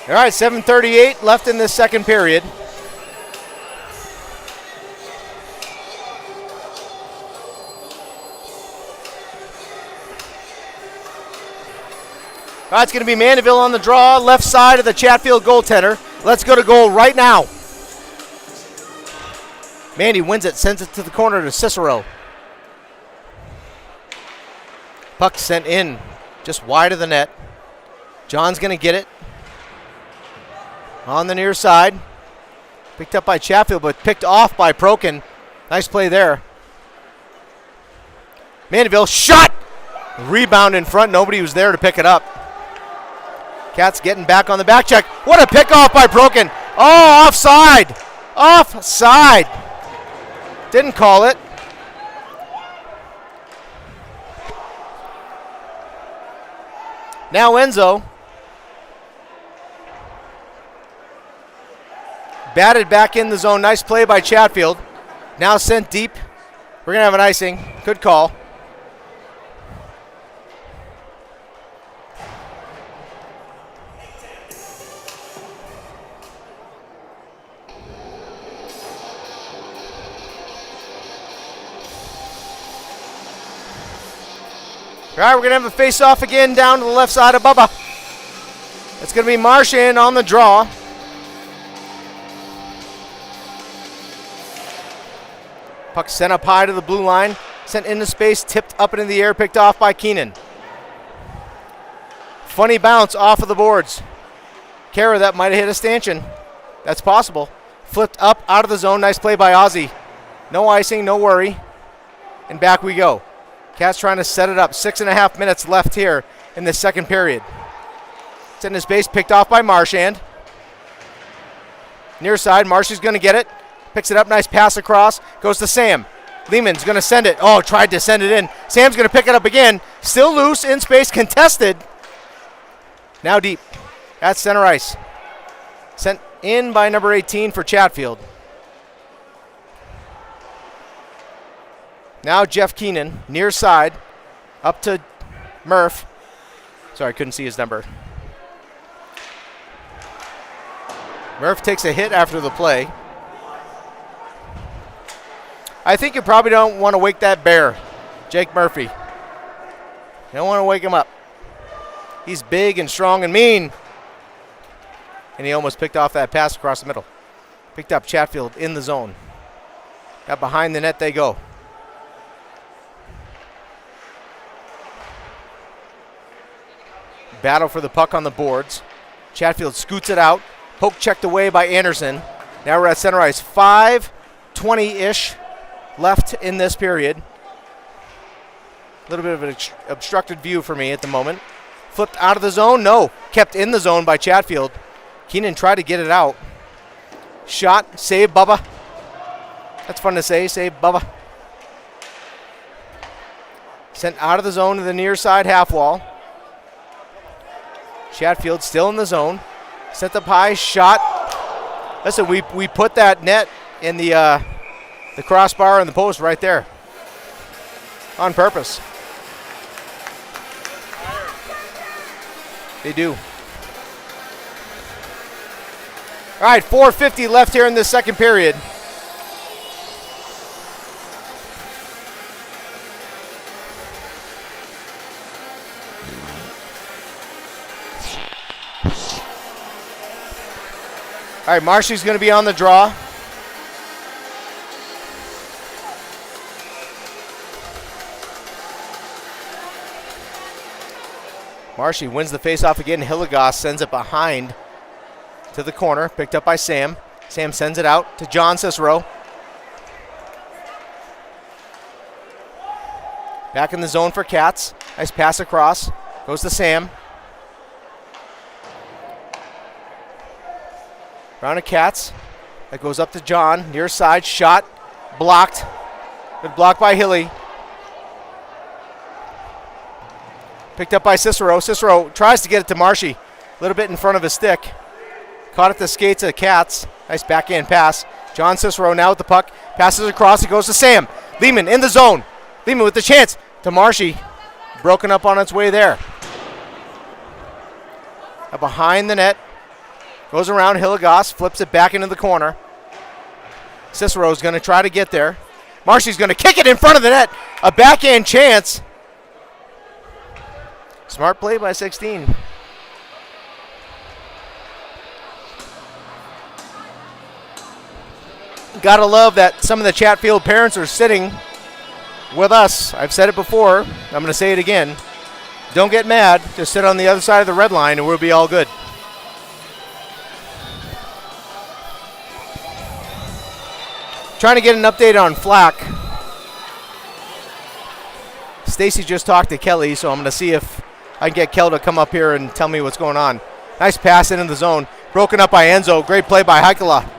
All right, 7:38 left in this second period. All right, it's going to be Mandeville on the draw, left side of the Chatfield goaltender. Let's go to goal right now. Mandy wins it, sends it to the corner to Cicero. Puck sent in, just wide of the net. John's going to get it. On the near side. Picked up by Chatfield, but picked off by Prokin. Nice play there. Mandeville shot! Rebound in front. Nobody was there to pick it up. Cats getting back on the back check. What a pickoff by Prokin. Oh, offside. Offside. Didn't call it. Now Enzo. Batted back in the zone. Nice play by Chatfield. Now sent deep. We're going to have an icing. Good call. All right, we're going to have a face-off again down to the left side of Bubba. It's going to be Marchand on the draw. Puck sent up high to the blue line, sent into space, tipped up into the air, picked off by Keenan. Funny bounce off of the boards. Kara, that might have hit a stanchion. That's possible. Flipped up out of the zone. Nice play by Ozzy. No icing, no worry. And back we go. Cats trying to set it up. 6.5 minutes left here in the second period. It's in his base, picked off by Marchand. Near side, Marshy's going to get it. Picks it up, nice pass across. Goes to Sam. Lehman's going to send it. Oh, tried to send it in. Sam's going to pick it up again. Still loose, in space, contested. Now deep. At center ice. Sent in by number 18 for Chatfield. Now Jeff Keenan, near side. Up to Murph. Sorry, I couldn't see his number. Murph takes a hit after the play. I think you probably don't want to wake that bear, Jake Murphy. You don't want to wake him up. He's big and strong and mean. And he almost picked off that pass across the middle. Picked up Chatfield in the zone. Got behind the net they go. Battle for the puck on the boards. Chatfield scoots it out. Poke checked away by Anderson. Now we're at center ice. 5:20-ish left in this period. A little bit of an obstructed view for me at the moment. Flipped out of the zone. No. Kept in the zone by Chatfield. Keenan tried to get it out. Shot. Save, Bubba. That's fun to say. Save, Bubba. Sent out of the zone to the near side half wall. Chatfield still in the zone. Sent up high. Shot. Listen, we put that net in the crossbar and the post right there. On purpose. They do. All right, 4:50 left here in this second period. All right, Marshy's going to be on the draw. Marshy wins the faceoff again. Hilligoss sends it behind to the corner, picked up by Sam. Sam sends it out to John Cicero. Back in the zone for Cats. Nice pass across. Goes to Sam. Round of Cats. That goes up to John. Near side. Shot. Blocked. Good block by Hilly. Picked up by Cicero. Cicero tries to get it to Marshy. A little bit in front of his stick. Caught at the skates of the Cats. Nice backhand pass. John Cicero now with the puck. Passes across. It goes to Sam. Lehman in the zone. Lehman with the chance to Marshy. Broken up on its way there. Now behind the net. Goes around Hilligoss. Flips it back into the corner. Cicero's going to try to get there. Marshy's going to kick it in front of the net. A backhand chance. Smart play by 16. Gotta love that some of the Chatfield parents are sitting with us. I've said it before. I'm going to say it again. Don't get mad. Just sit on the other side of the red line and we'll be all good. Trying to get an update on Flack. Stacy just talked to Kelly, so I'm going to see if I can get Kel to come up here and tell me what's going on. Nice pass into the zone. Broken up by Enzo. Great play by Heikkila.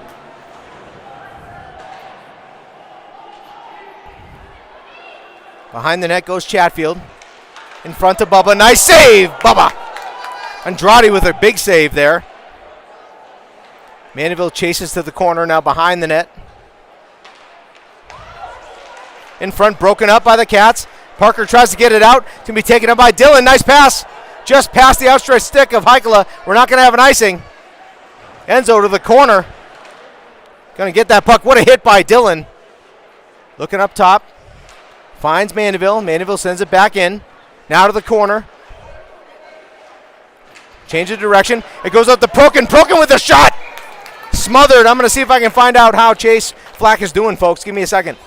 Behind the net goes Chatfield. In front of Bubba. Nice save, Bubba. Andrade with a big save there. Mandeville chases to the corner, now behind the net. In front, broken up by the Cats. Parker tries to get it out. It's going to be taken up by Dillon. Nice pass. Just past the outstretched stick of Heikkila. We're not going to have an icing. Enzo to the corner. Going to get that puck. What a hit by Dillon. Looking up top. Finds Mandeville. Mandeville sends it back in. Now to the corner. Change of direction. It goes up to Prokin. Prokin with a shot. Smothered. I'm going to see if I can find out how Chase Flack is doing, folks. Give me a second.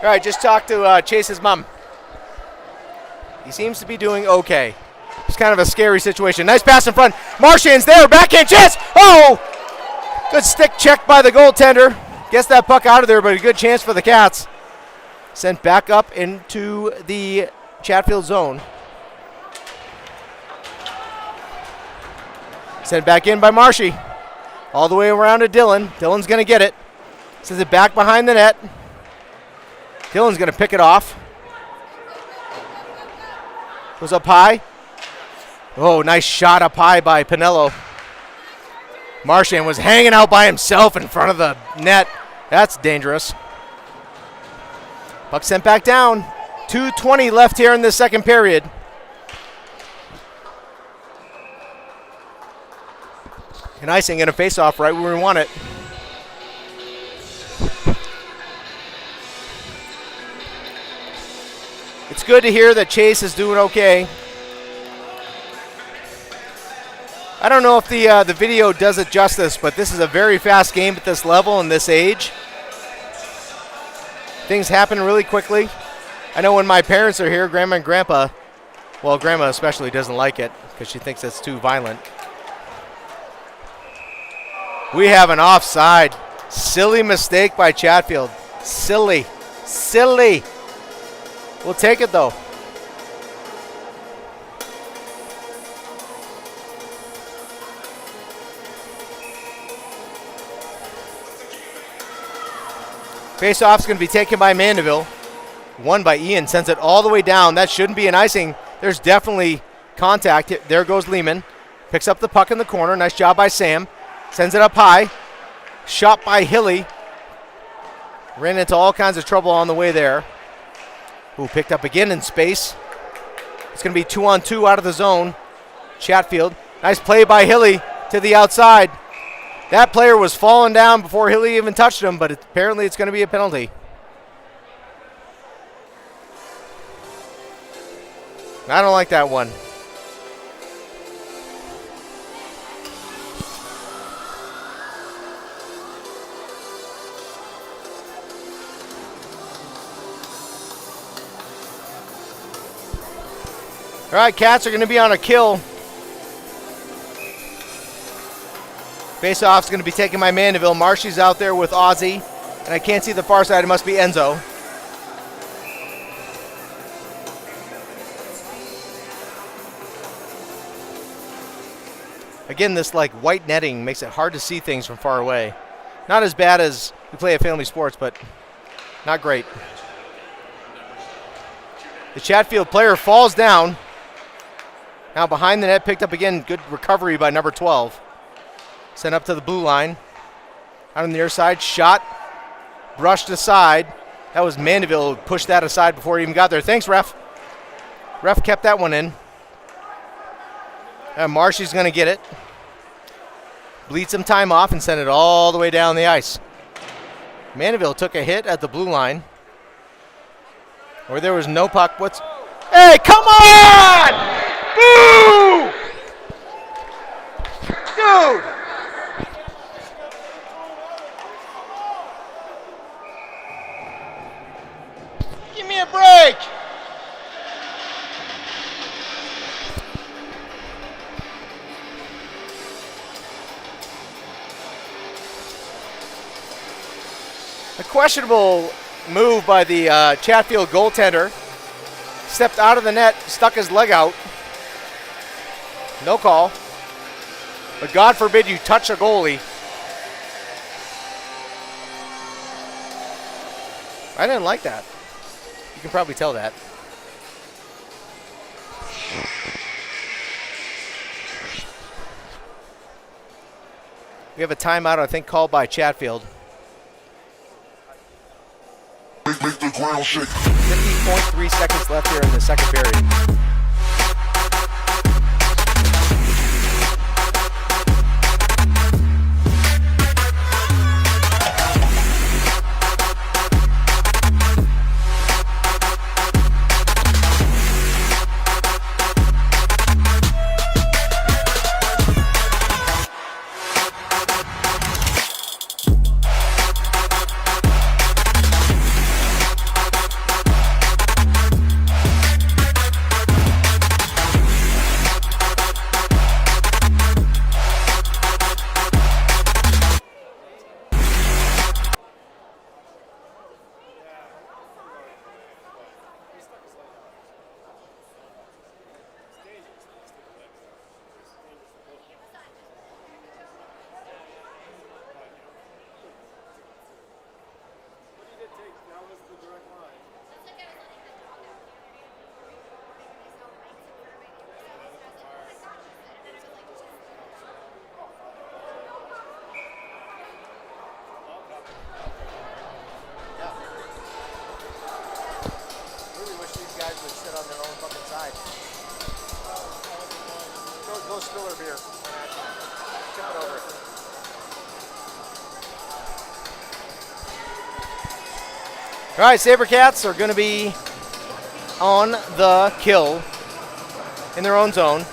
All right, just talked to Chase's mom. He seems to be doing okay. It's kind of a scary situation. Nice pass in front. Marchand's there. Backhand chance. Oh! Good stick check by the goaltender. Gets that puck out of there, but a good chance for the Cats. Sent back up into the Chatfield zone. Sent back in by Marshy. All the way around to Dillon. Dillon's going to get it. Sends it back behind the net. Dillon's going to pick it off. Goes up high. Oh, nice shot up high by Pinello. Marchand was hanging out by himself in front of the net. That's dangerous. Puck sent back down. 2:20 left here in the second period. An icing and a face-off right where we want it. It's good to hear that Chase is doing okay. I don't know if the video does it justice, but this is a very fast game at this level and this age. Things happen really quickly. I know when my parents are here, Grandma and Grandpa, well, Grandma especially doesn't like it because she thinks it's too violent. We have an offside. Silly mistake by Chatfield. Silly. Silly. We'll take it though. Face-off's going to be taken by Mandeville. Won by Ian. Sends it all the way down. That shouldn't be an icing. There's definitely contact. There goes Lehman. Picks up the puck in the corner. Nice job by Sam. Sends it up high. Shot by Hilly. Ran into all kinds of trouble on the way there. Ooh, picked up again in space. It's going to be 2-on-2 out of the zone. Chatfield. Nice play by Hilly to the outside. That player was falling down before Hilly even touched him, but apparently it's going to be a penalty. I don't like that one. All right, Cats are going to be on a kill. Face-off's going to be taken by Mandeville. Marshy's out there with Ozzy. And I can't see the far side. It must be Enzo. Again, this like white netting makes it hard to see things from far away. Not as bad as we play at Family Sports, but not great. The Chatfield player falls down. Now behind the net, picked up again. Good recovery by number 12. Sent up to the blue line. Out on the near side, shot. Brushed aside. That was Mandeville who pushed that aside before he even got there. Thanks, ref. Ref kept that one in. Marshy's going to get it. Bleed some time off and send it all the way down the ice. Mandeville took a hit at the blue line. Where there was no puck. Hey, come on! Boo! Dude! Give me a break! A questionable move by the Chatfield goaltender. Stepped out of the net, stuck his leg out. No call. But God forbid you touch a goalie. I didn't like that. You can probably tell that. We have a timeout, I think, called by Chatfield. Make the ground shake. 50.3 seconds left here in the second period. go spiller beer. Tip it over. All right, Sabercats are going to be on the kill in their own zone.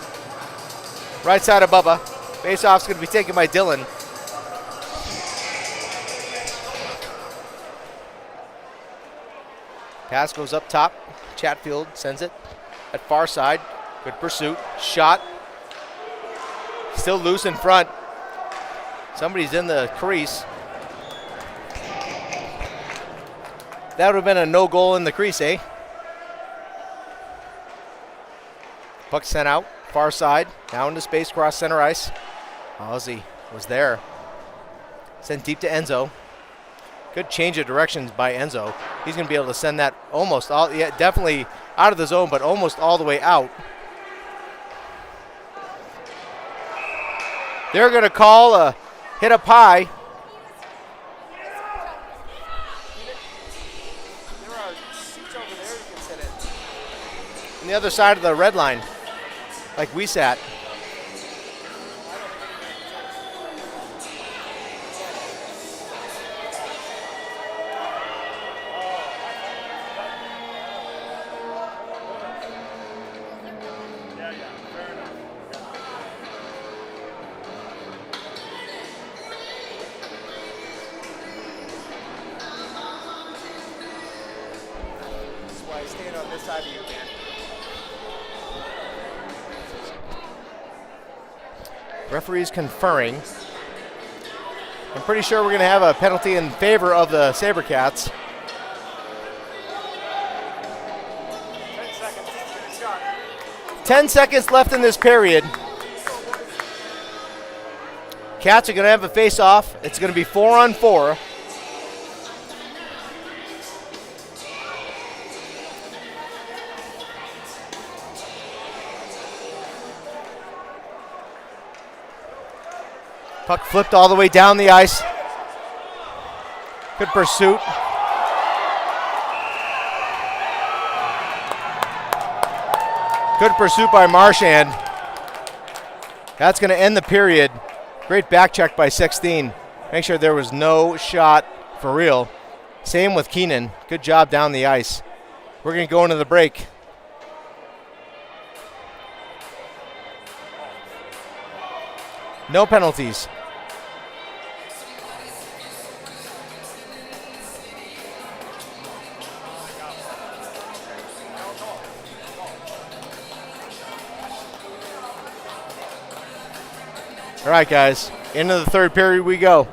Right side of Bubba. Face-off's going to be taken by Dylan. Pass goes up top. Chatfield sends it at far side. Good pursuit. Shot. Still loose in front. Somebody's in the crease. That would have been a no goal in the crease, eh? Puck sent out. Far side. Down to space, cross center ice. Ozzy was there. Sent deep to Enzo. Good change of directions by Enzo. He's going to be able to send that almost all, yeah, definitely out of the zone, but almost all the way out. They're going to call a hit up high. There are seats over there you can sit in. On the other side of the red line, like we sat. Stand on this side of you, man. Referee's conferring. I'm pretty sure we're going to have a penalty in favor of the Sabercats. 10 seconds. Get a shot. 10 seconds left in this period. Cats are going to have a face-off. It's going to be 4-on-4. Puck flipped all the way down the ice. Good pursuit. Good pursuit by Marchand. That's going to end the period. Great back check by 16. Make sure there was no shot for real. Same with Keenan. Good job down the ice. We're going to go into the break. No penalties. All right, guys. Into the third period we go.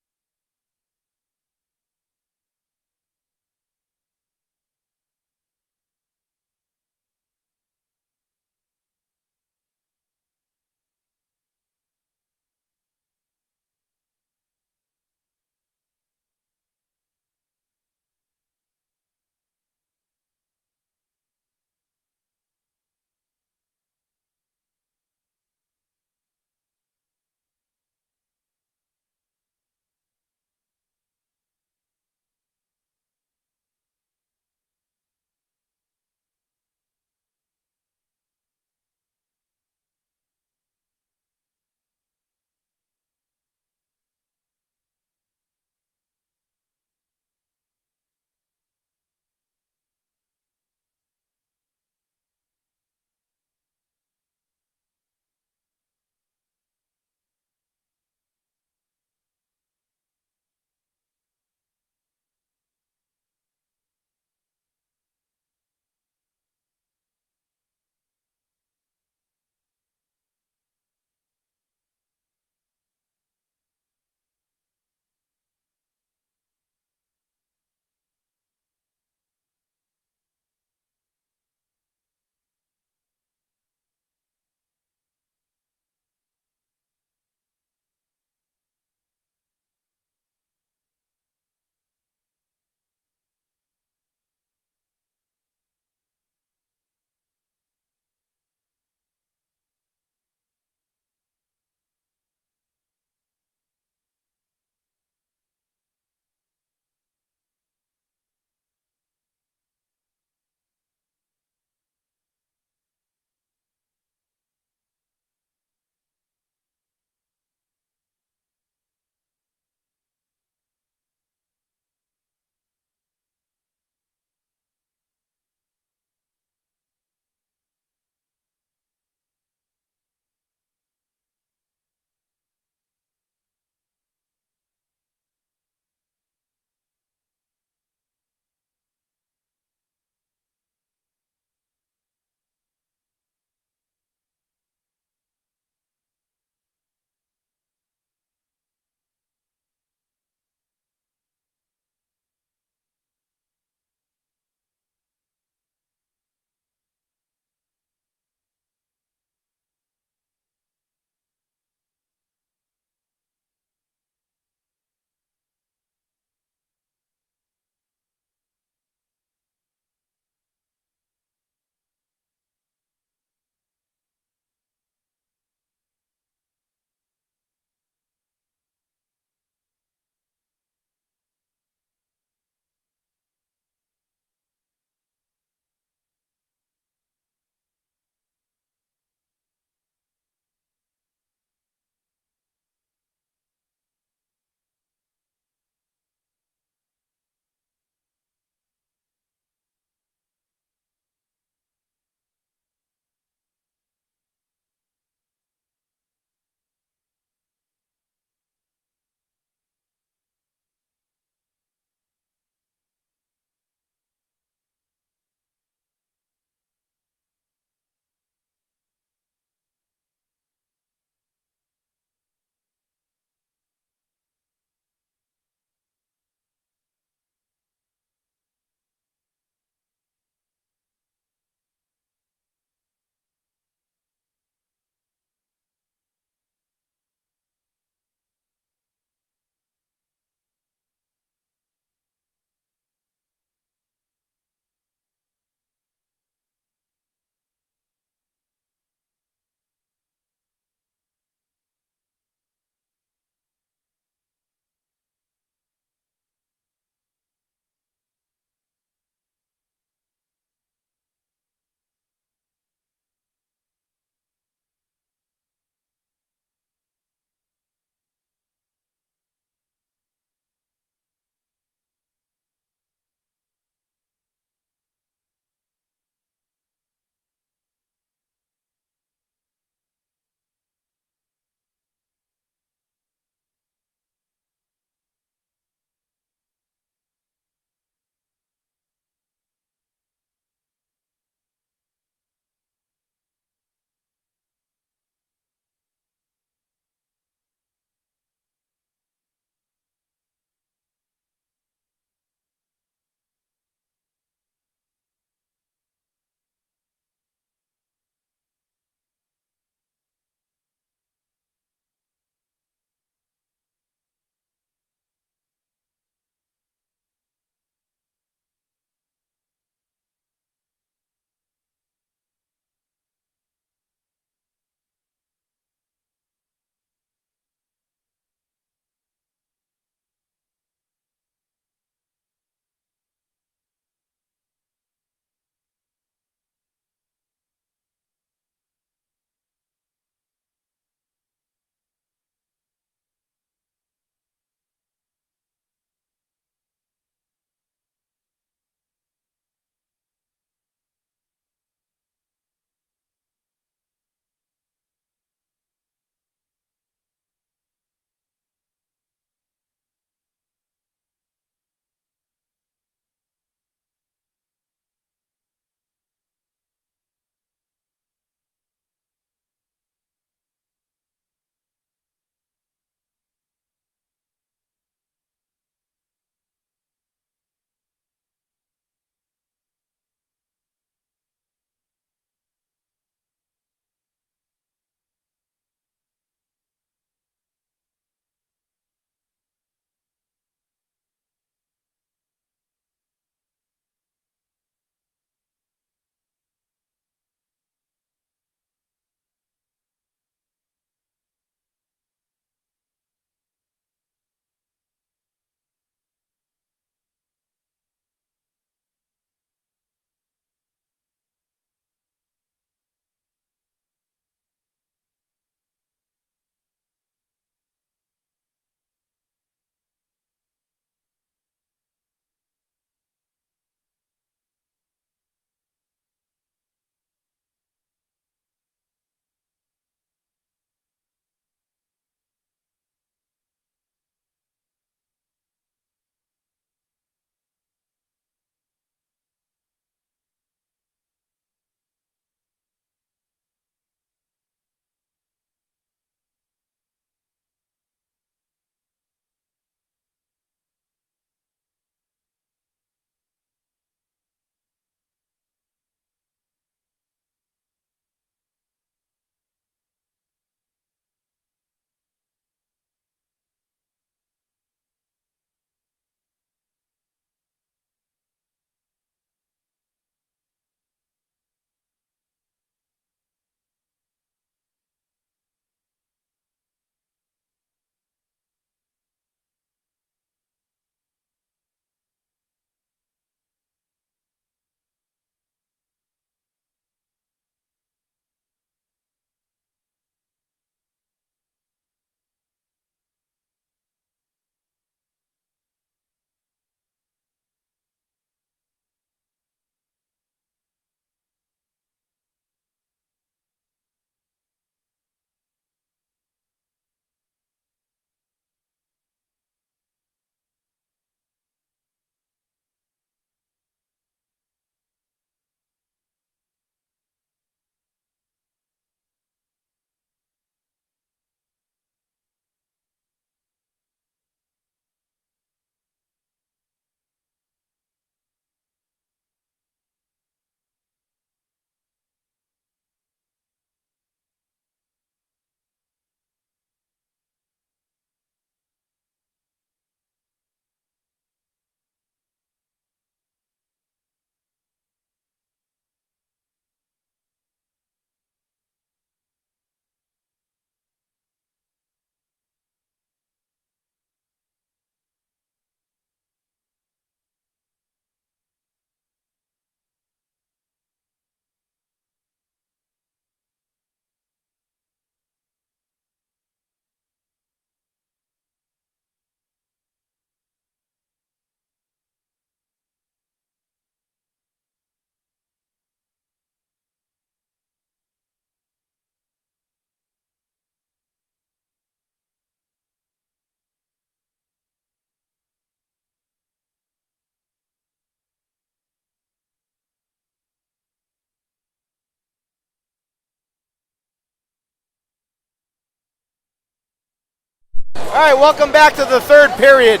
All right, welcome back to the third period.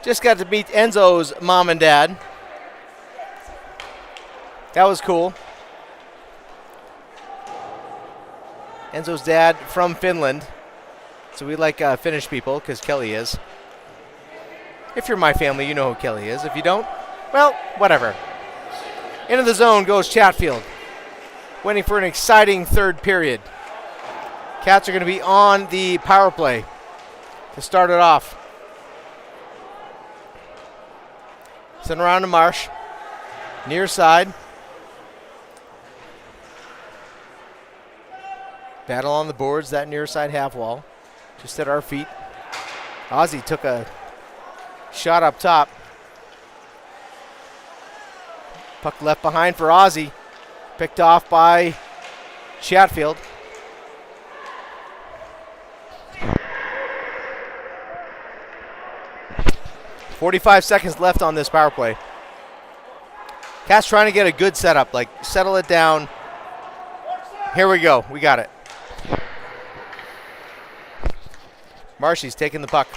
Just got to meet Enzo's mom and dad. That was cool. Enzo's dad from Finland. So we like Finnish people because Kelly is. If you're my family, you know who Kelly is. If you don't, well, whatever. Into the zone goes Chatfield. Waiting for an exciting third period. Cats are going to be on the power play to start it off. Send around to Marsh. Near side. Battle on the boards, that near side half wall. Just at our feet. Ozzy took a shot up top. Puck left behind for Ozzy. Picked off by Chatfield. .45 seconds left on this power play. Cats trying to get a good setup, like settle it down. Here we go. We got it. Marshy's taking the puck.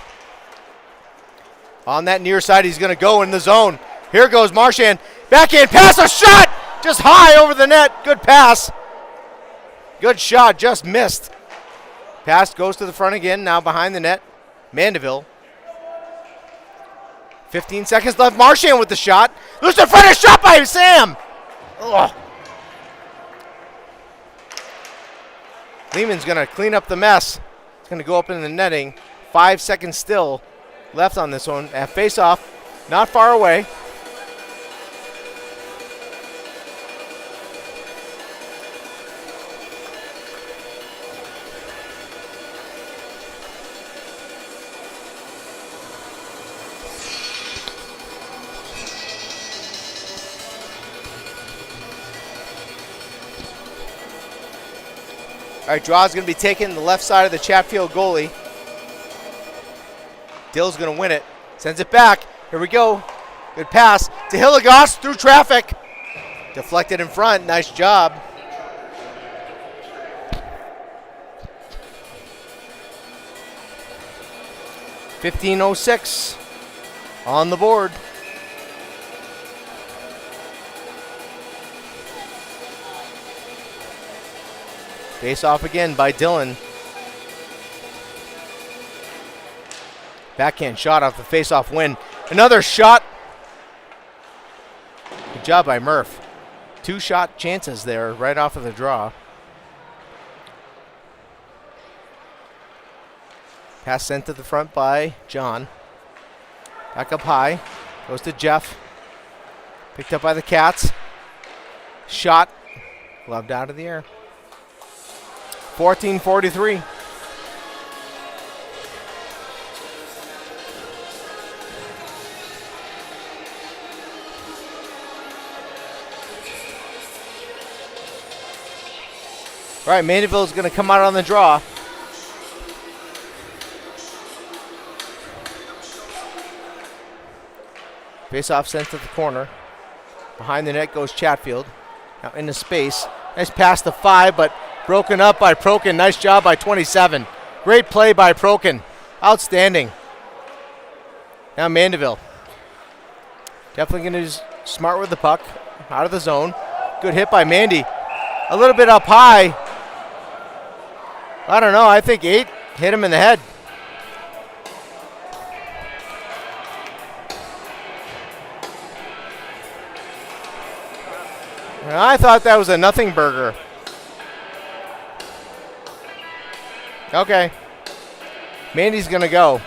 On that near side, he's going to go in the zone. Here goes Marchand. Backhand pass, a shot! Just high over the net. Good pass. Good shot, just missed. Pass goes to the front again, now behind the net. Mandeville. 15 seconds left. Marchand with the shot. Loose in front, a shot by Sam! Ugh. Lehman's going to clean up the mess. It's going to go up in the netting. 5 seconds still left on this one. At face-off, not far away. All right, draw's going to be taken the left side of the Chatfield goalie. Dill's going to win it. Sends it back. Here we go. Good pass to Hilligoss through traffic. Deflected in front. Nice job. .15:06 on the board. Face off again by Dillon. Backhand shot off the face-off win. Another shot. Good job by Murph. 2 shot chances there right off of the draw. Pass sent to the front by John. Back up high. Goes to Jeff. Picked up by the Cats. Shot. Gloved out of the air. 14:43. All right, Mandeville is going to come out on the draw. Face-off sent to the corner. Behind the net goes Chatfield. Now into space. Nice pass to 5, but broken up by Prokin. Nice job by 27. Great play by Prokin. Outstanding. Now Mandeville. Definitely going to be smart with the puck. Out of the zone. Good hit by Mandy. A little bit up high. I don't know. I think 8 hit him in the head. I thought that was a nothing burger. Okay. Mandy's going to go.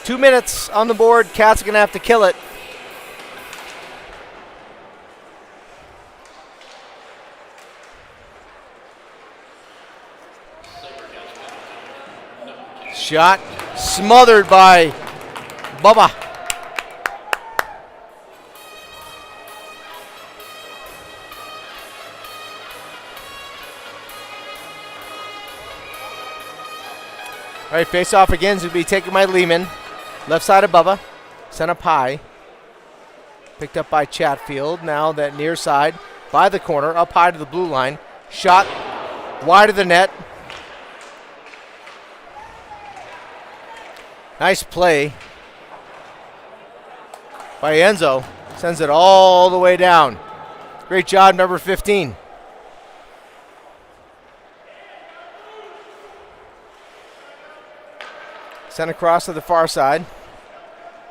Two minutes on the board. Cats are going to have to kill it. Shot smothered by Bubba. All right, face off again. This will be taken by Lehman. Left side of Bubba. Sent up high. Picked up by Chatfield. Now that near side by the corner. Up high to the blue line. Shot wide of the net. Nice play by Enzo. Sends it all the way down. Great job, number 15. Sent across to the far side.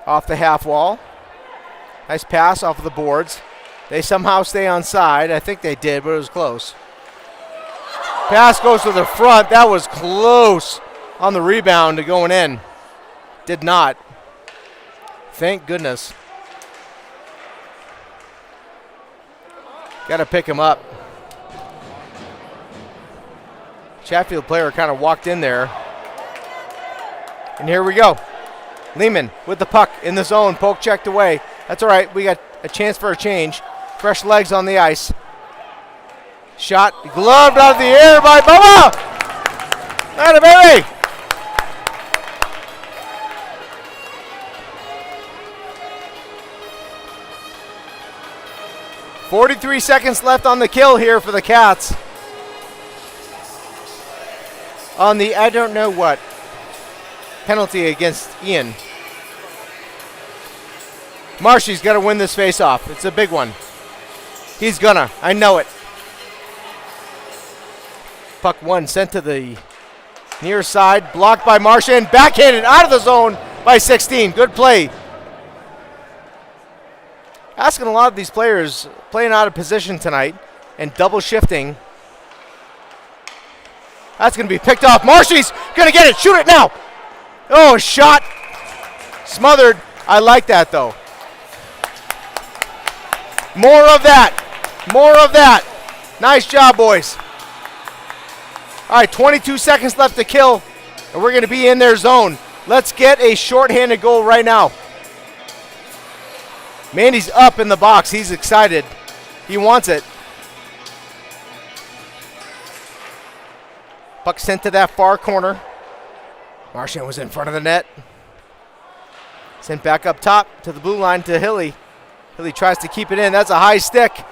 Off the half wall. Nice pass off of the boards. They somehow stay on side. I think they did, but it was close. Pass goes to the front. That was close on the rebound to going in. Did not. Thank goodness. Got to pick him up. Chatfield player kind of walked in there. And here we go. Lehman with the puck in the zone. Poke checked away. That's all right. We got a chance for a change. Fresh legs on the ice. Shot gloved out of the air by Bubba. Atta baby. .43 seconds left on the kill here for the Cats. On the I don't know what penalty against Ian. Marshy's got to win this face-off. It's a big one. He's gonna. I know it. Puck one sent to the near side. Blocked by Marshy and backhanded out of the zone by 16. Good play. Asking a lot of these players playing out of position tonight and double shifting. That's going to be picked off. Marshy's going to get it. Shoot it now. Oh, shot. Smothered. I like that, though. More of that. More of that. Nice job, boys. All right, 22 seconds left to kill, and we're going to be in their zone. Let's get a shorthanded goal right now. Mandy's up in the box. He's excited. He wants it. Puck sent to that far corner. Marchand was in front of the net. Sent back up top to the blue line to Hilly. Hilly tries to keep it in. That's a high stick.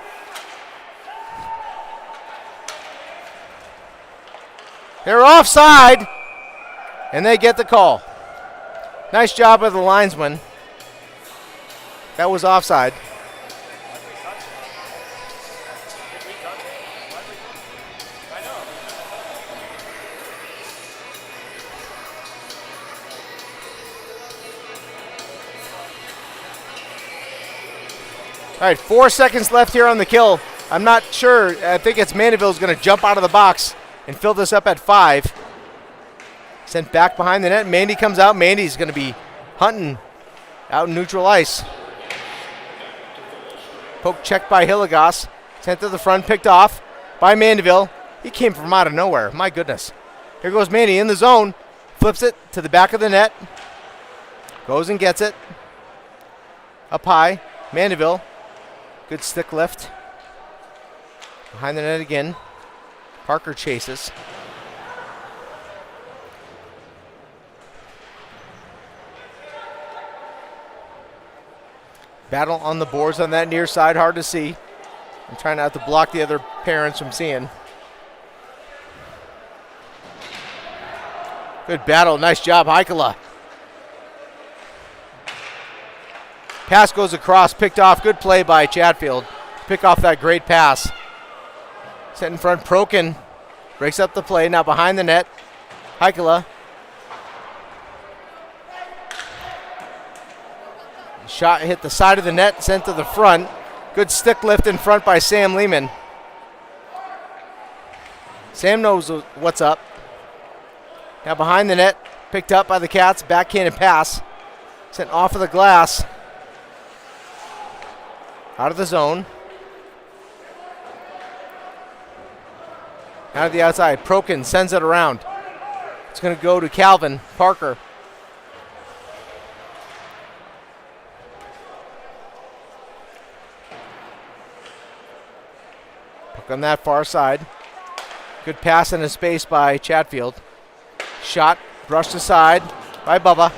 They're offside, and they get the call. Nice job of the linesman. That was offside. All right, 4 seconds left here on the kill. I'm not sure. I think it's Mandeville's going to jump out of the box and fill this up at 5. Sent back behind the net. Mandy comes out. Mandy's going to be hunting out in neutral ice. Poke checked by Hilligoss. Sent to the front, picked off by Mandeville. He came from out of nowhere. My goodness. Here goes Mandy in the zone. Flips it to the back of the net. Goes and gets it. Up high. Mandeville. Good stick lift. Behind the net again. Parker chases. Battle on the boards on that near side. Hard to see. I'm trying not to block the other parents from seeing. Good battle. Nice job, Heikala. Pass goes across. Picked off. Good play by Chatfield. Pick off that great pass. Set in front. Prokin breaks up the play. Now behind the net. Heikala. Shot hit the side of the net. Sent to the front. Good stick lift in front by Sam Lehman. Sam knows what's up. Now behind the net. Picked up by the Cats. Backhanded pass. Sent off of the glass. Out of the zone. Out of the outside. Prokin sends it around. It's going to go to Calvin Parker. Puck on that far side. Good pass into space by Chatfield. Shot brushed aside by Bubba.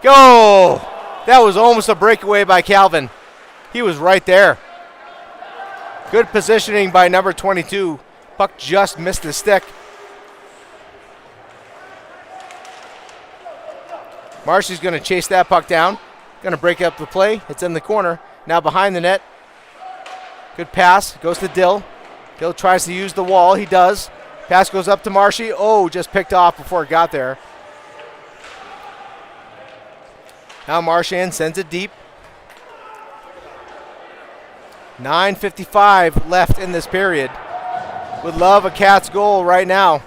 Go! That was almost a breakaway by Calvin. He was right there. Good positioning by number 22. Puck just missed the stick. Marshy's going to chase that puck down. Going to break up the play. It's in the corner. Now behind the net. Good pass. Goes to Dill. Dill tries to use the wall. He does. Pass goes up to Marshy. Oh, just picked off before it got there. Now Marchand sends it deep. 9:55 left in this period. Would love a Cats goal right now.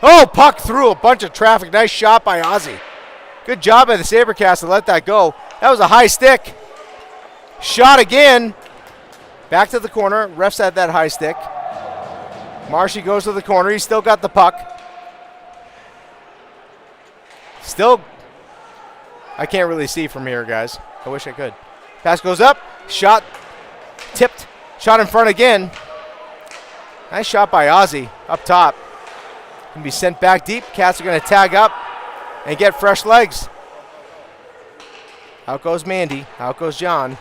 Oh, puck through a bunch of traffic. Nice shot by Ozzy. Good job by the Sabercats to let that go. That was a high stick. Shot again. Back to the corner. Refs had that high stick. Marshy goes to the corner. He's still got the puck. Still, I can't really see from here, guys. I wish I could. Pass goes up. Shot tipped. Shot in front again. Nice shot by Ozzy up top. Can be sent back deep. Cats are going to tag up and get fresh legs. Out goes Mandy. Out goes John.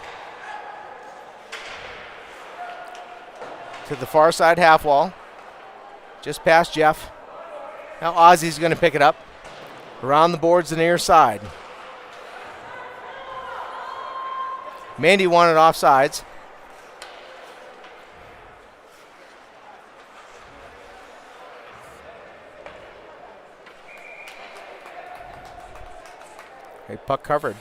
To the far side half wall. Just past Jeff. Now Ozzy's going to pick it up. Around the boards the near side. Mandy wanted offsides. Okay, puck covered.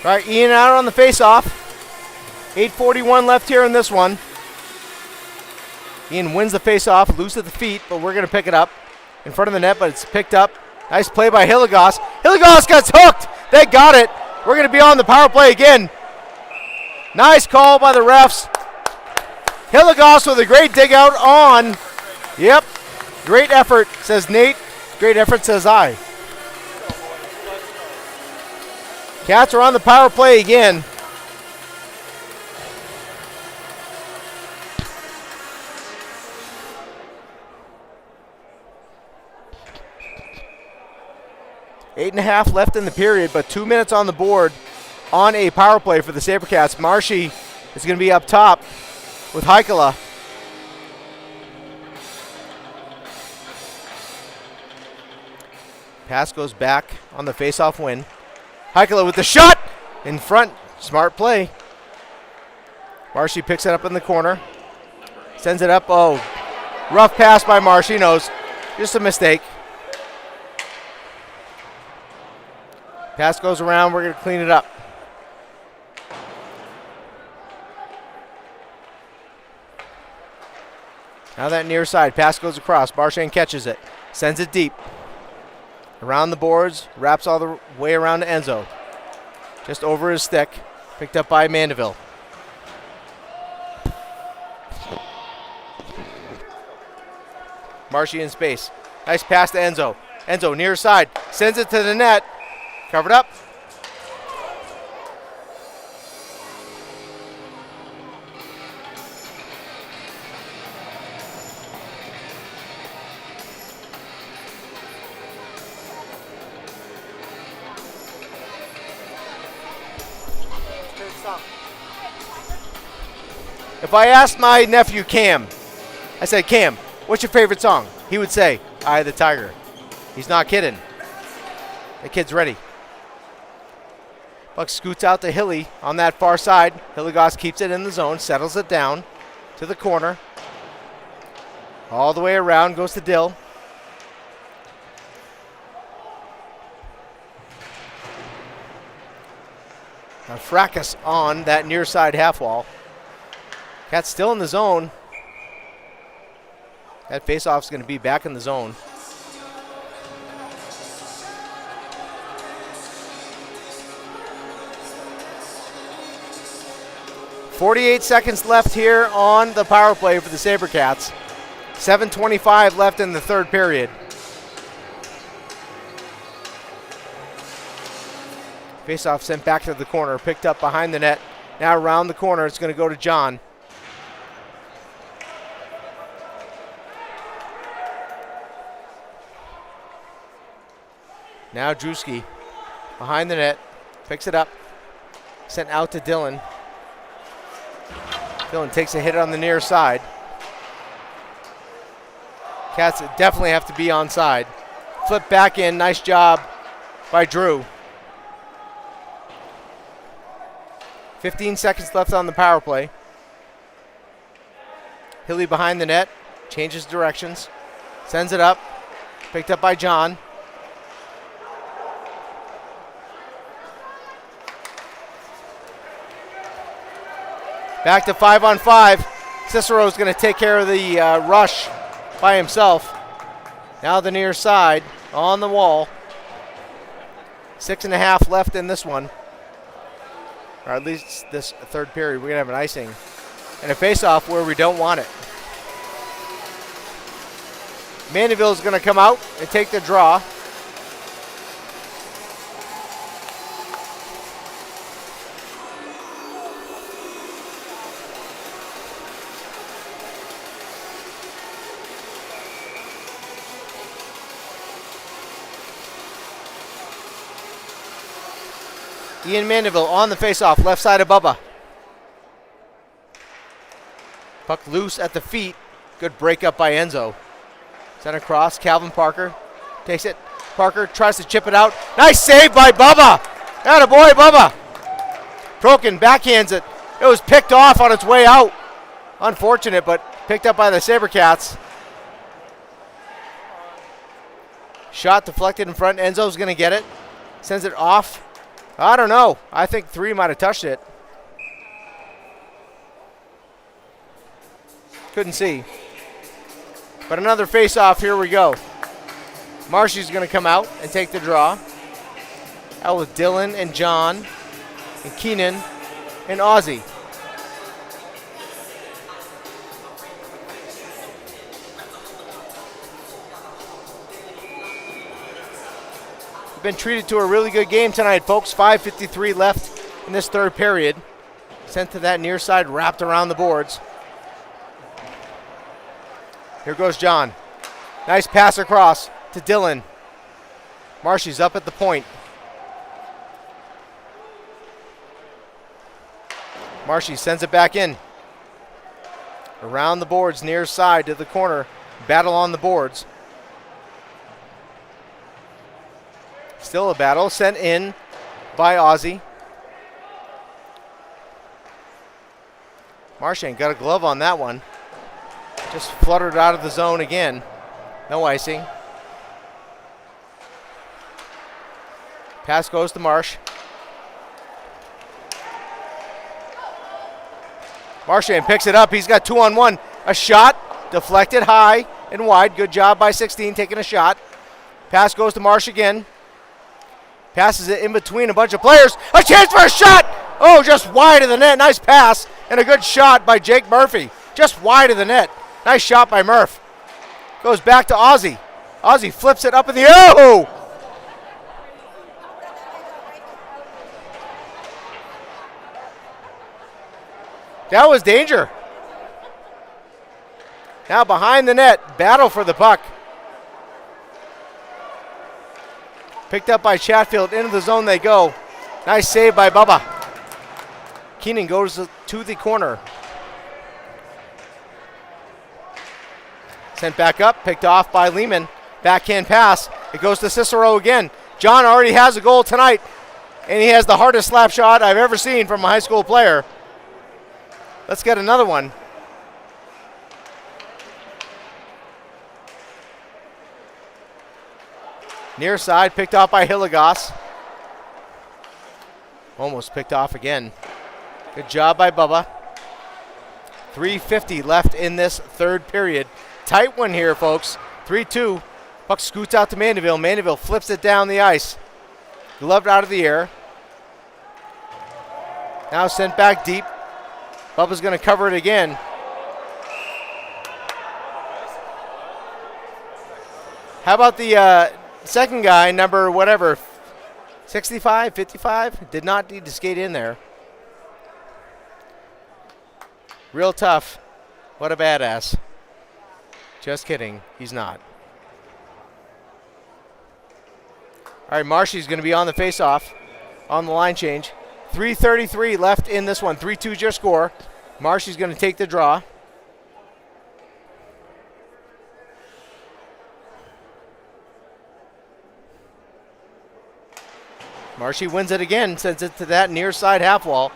All right, Ian out on the face-off. 8:41 left here in this one. Ian wins the face-off, loose at the feet, but we're going to pick it up. In front of the net, but it's picked up. Nice play by Hilligoss. Hilligoss gets hooked. They got it. We're going to be on the power play again. Nice call by the refs. Hilligoss with a great dig out on. Yep. Great effort, says Nate. Great effort, says I. Cats are on the power play again. Eight and a half left in the period, but 2 minutes on the board on a power play for the Sabercats. Marshy is going to be up top with Heikkila. Pass goes back on the face-off win. Heikkila with the shot in front. Smart play. Marshy picks it up in the corner. Sends it up. Oh, rough pass by Marshy. Knows. Just a mistake. Pass goes around. We're going to clean it up. Now that near side. Pass goes across. Marchand catches it. Sends it deep. Around the boards, wraps all the way around to Enzo. Just over his stick, picked up by Mandeville. Marshy in space. Nice pass to Enzo. Enzo near side, sends it to the net. Covered up. If I asked my nephew Cam, I said, Cam, what's your favorite song? He would say, Eye of the Tiger. He's not kidding. The kid's ready. Buck scoots out to Hilly on that far side. Hilligoss keeps it in the zone, settles it down to the corner. All the way around, goes to Dill. Now fracas on that near side half wall. Cat's still in the zone. That faceoff's going to be back in the zone. .48 seconds left here on the power play for the Sabercats. 7:25 left in the third period. Face-off sent back to the corner, picked up behind the net. Now around the corner, it's going to go to John. Now Drewski behind the net, picks it up, sent out to Dylan. Dylan takes a hit on the near side. Cats definitely have to be onside. Flip back in, nice job by Drew. 15 seconds left on the power play. Hilly behind the net, changes directions, sends it up, picked up by John. Back to 5-on-5. Cicero's going to take care of the rush by himself. Now the near side on the wall. 6.5 left in this one. Or at least this third period. We're going to have an icing. And a face-off where we don't want it. Mandeville's going to come out and take the draw. Ian Mandeville on the faceoff, left side of Bubba. Puck loose at the feet. Good breakup by Enzo. Sent across, Calvin Parker takes it. Parker tries to chip it out. Nice save by Bubba. Attaboy, Bubba. Prokin backhands it. It was picked off on its way out. Unfortunate, but picked up by the Sabercats. Shot deflected in front. Enzo's going to get it. Sends it off. I don't know. I think 3 might have touched it. Couldn't see. But another face-off. Here we go. Marshy's going to come out and take the draw. Out with Dylan and John and Keenan and Ozzy. Been treated to a really good game tonight, folks. 5:53 left in this third period. Sent to that near side, wrapped around the boards. Here goes John. Nice pass across to Dylan. Marshy's up at the point. Marshy sends it back in. Around the boards, near side to the corner. Battle on the boards. Still a battle, sent in by Ozzy. Marchand got a glove on that one. Just fluttered out of the zone again. No icing. Pass goes to Marsh. Marchand picks it up. He's got 2-on-1. A shot, deflected high and wide. Good job by 16 taking a shot. Pass goes to Marsh again. Passes it in between a bunch of players. A chance for a shot! Oh, just wide of the net. Nice pass and a good shot by Jake Murphy. Just wide of the net. Nice shot by Murph. Goes back to Ozzy. Ozzy flips it up in the air. Oh! That was danger. Now behind the net. Battle for the puck. Picked up by Chatfield. Into the zone they go. Nice save by Bubba. Keenan goes to the corner. Sent back up. Picked off by Lehman. Backhand pass. It goes to Cicero again. John already has a goal tonight. And he has the hardest slap shot I've ever seen from a high school player. Let's get another one. Near side, picked off by Hilligoss. Almost picked off again. Good job by Bubba. 3:50 left in this third period. Tight one here, folks. 3-2. Puck scoots out to Mandeville. Mandeville flips it down the ice. Gloved out of the air. Now sent back deep. Bubba's going to cover it again. How about the second guy, number whatever, 65, 55. Did not need to skate in there. Real tough. What a badass. Just kidding. He's not. All right, Marshy's going to be on the face-off, on the line change. 3:33 left in this one. 3-2 is your score. Marshy's going to take the draw. Marshy wins it again, sends it to that near side half wall.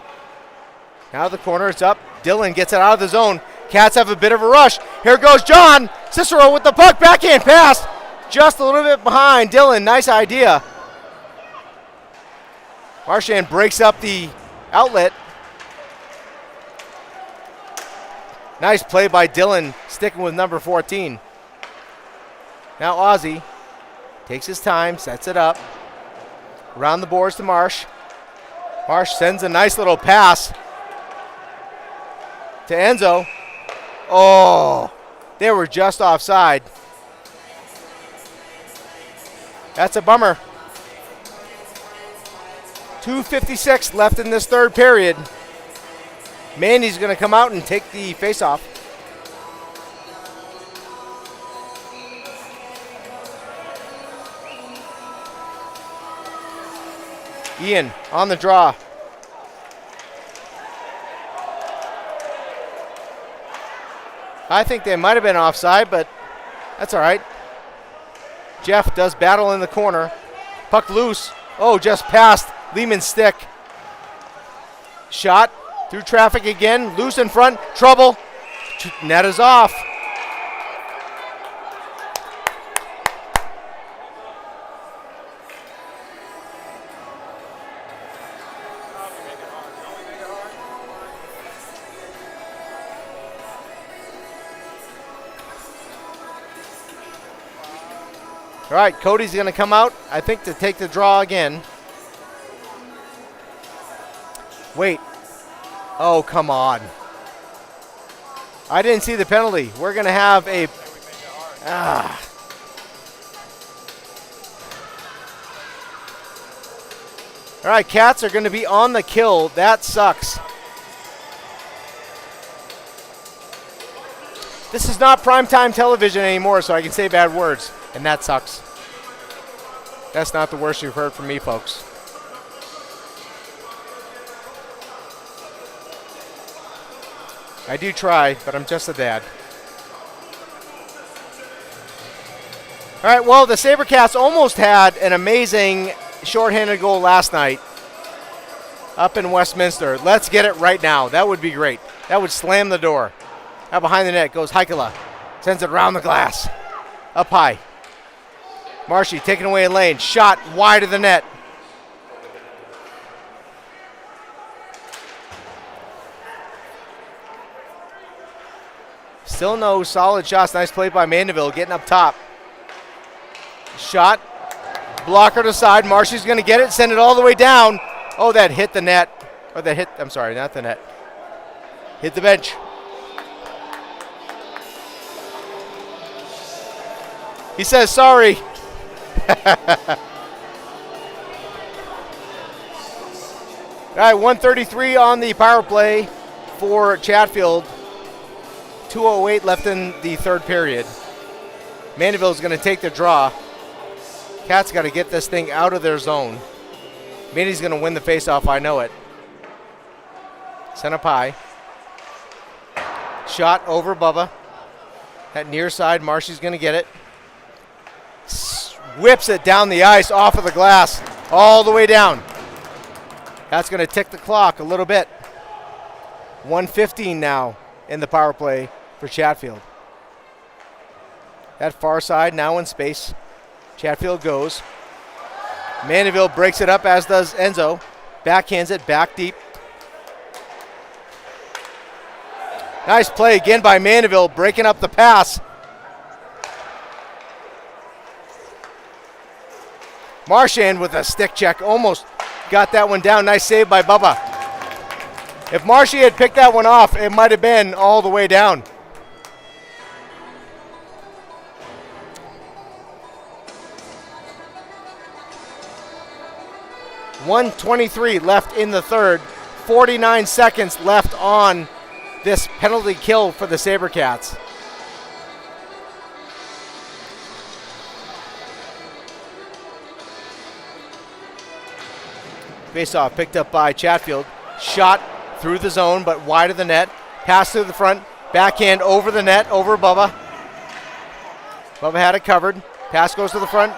Now the corner, it's up. Dillon gets it out of the zone. Cats have a bit of a rush. Here goes John. Cicero with the puck. Backhand pass. Just a little bit behind. Dillon, nice idea. Marchand breaks up the outlet. Nice play by Dillon, sticking with number 14. Now Ozzy takes his time, sets it up. Around the boards to Marsh. Marsh sends a nice little pass to Enzo. Oh, they were just offside. That's a bummer. 2:56 left in this third period. Mandy's going to come out and take the faceoff. Ian on the draw. I think they might have been offside, but that's all right. Jeff does battle in the corner. Puck loose. Oh, just past Lehman's stick. Shot through traffic again. Loose in front. Trouble. Net is off. All right, Cody's going to come out, I think, to take the draw again. Wait. Oh, come on. I didn't see the penalty. We're going to have a... All right, Cats are going to be on the kill. That sucks. This is not primetime television anymore, so I can say bad words. And that sucks. That's not the worst you've heard from me, folks. I do try, but I'm just a dad. All right, well, the Sabercats almost had an amazing shorthanded goal last night up in Westminster. Let's get it right now. That would be great. That would slam the door. Now behind the net goes Heikala. Sends it around the glass. Up high. Marshy taking away a lane. Shot wide of the net. Still no solid shots. Nice play by Mandeville getting up top. Shot. Blocker to side. Marshy's going to get it. Send it all the way down. Oh, that hit the net. Or that hit, I'm sorry, not the net. Hit the bench. He says sorry. All right, 1:33 on the power play for Chatfield. 2:08 left in the third period. Mandeville's going to take the draw. Cats got to get this thing out of their zone. Mandy's going to win the faceoff, I know it. Sent up high. Shot over Bubba. That near side, Marshy's going to get it. Whips it down the ice, off of the glass, all the way down. That's going to tick the clock a little bit. 1:15 now in the power play for Chatfield. That far side now in space. Chatfield goes. Mandeville breaks it up, as does Enzo. Backhands it back deep. Nice play again by Mandeville, breaking up the pass. Marchand with a stick check, almost got that one down. Nice save by Bubba. If Marshy had picked that one off, it might have been all the way down. 1:23 left in the third. 49 seconds left on this penalty kill for the Sabercats. Face-off picked up by Chatfield. Shot through the zone, but wide of the net. Pass to the front. Backhand over the net, over Bubba. Bubba had it covered. Pass goes to the front.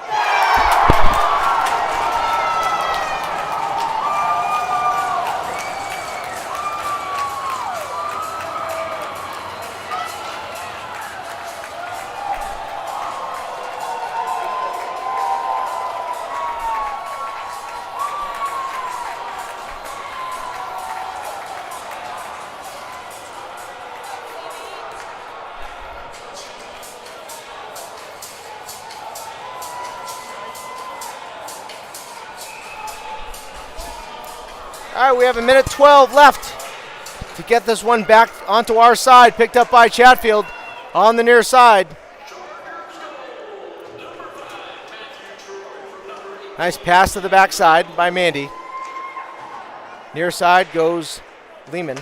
All right, we have a minute 12 left to get this one back onto our side. Picked up by Chatfield on the near side. Nice pass to the backside by Mandy. Near side goes Lehman.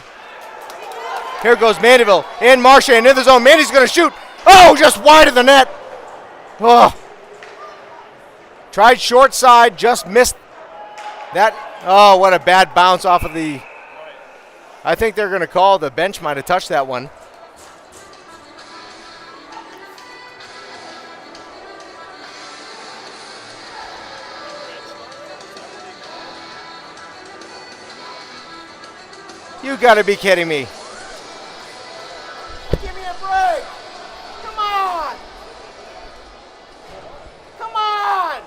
Here goes Mandeville and Marchand in the zone. Mandy's going to shoot. Oh, just wide of the net. Oh. Tried short side, just missed that. Oh, what a bad bounce off of the. I think they're going to call the bench might have touched that one. You got to be kidding me. Give me a break. Come on. Come on.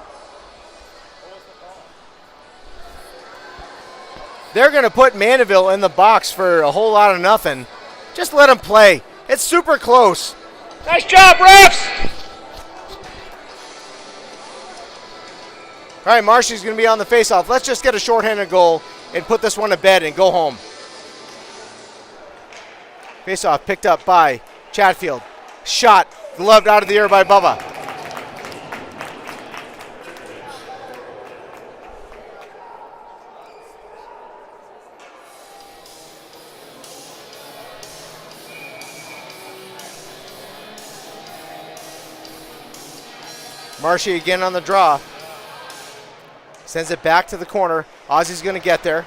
They're going to put Mandeville in the box for a whole lot of nothing. Just let him play. It's super close. Nice job, refs. All right, Marshy's going to be on the faceoff. Let's just get a shorthanded goal and put this one to bed and go home. Faceoff picked up by Chatfield. Shot gloved out of the air by Bubba. Marshy again on the draw. Sends it back to the corner. Ozzy's going to get there.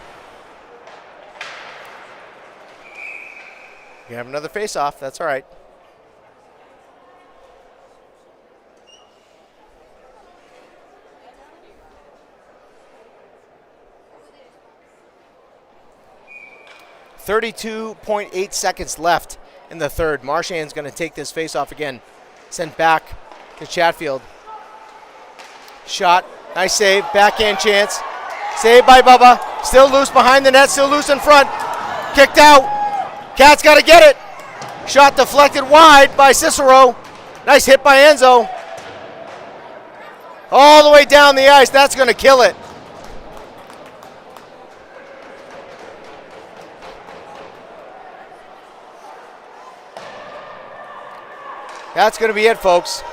You have another face-off. That's all right. .8 seconds left in the third. Marchand's going to take this face-off again. Sent back to Chatfield. Shot. Nice save. Backhand chance. Saved by Bubba. Still loose behind the net. Still loose in front. Kicked out. Cats got to get it. Shot deflected wide by Cicero. Nice hit by Enzo. All the way down the ice. That's going to kill it. That's going to be it, folks,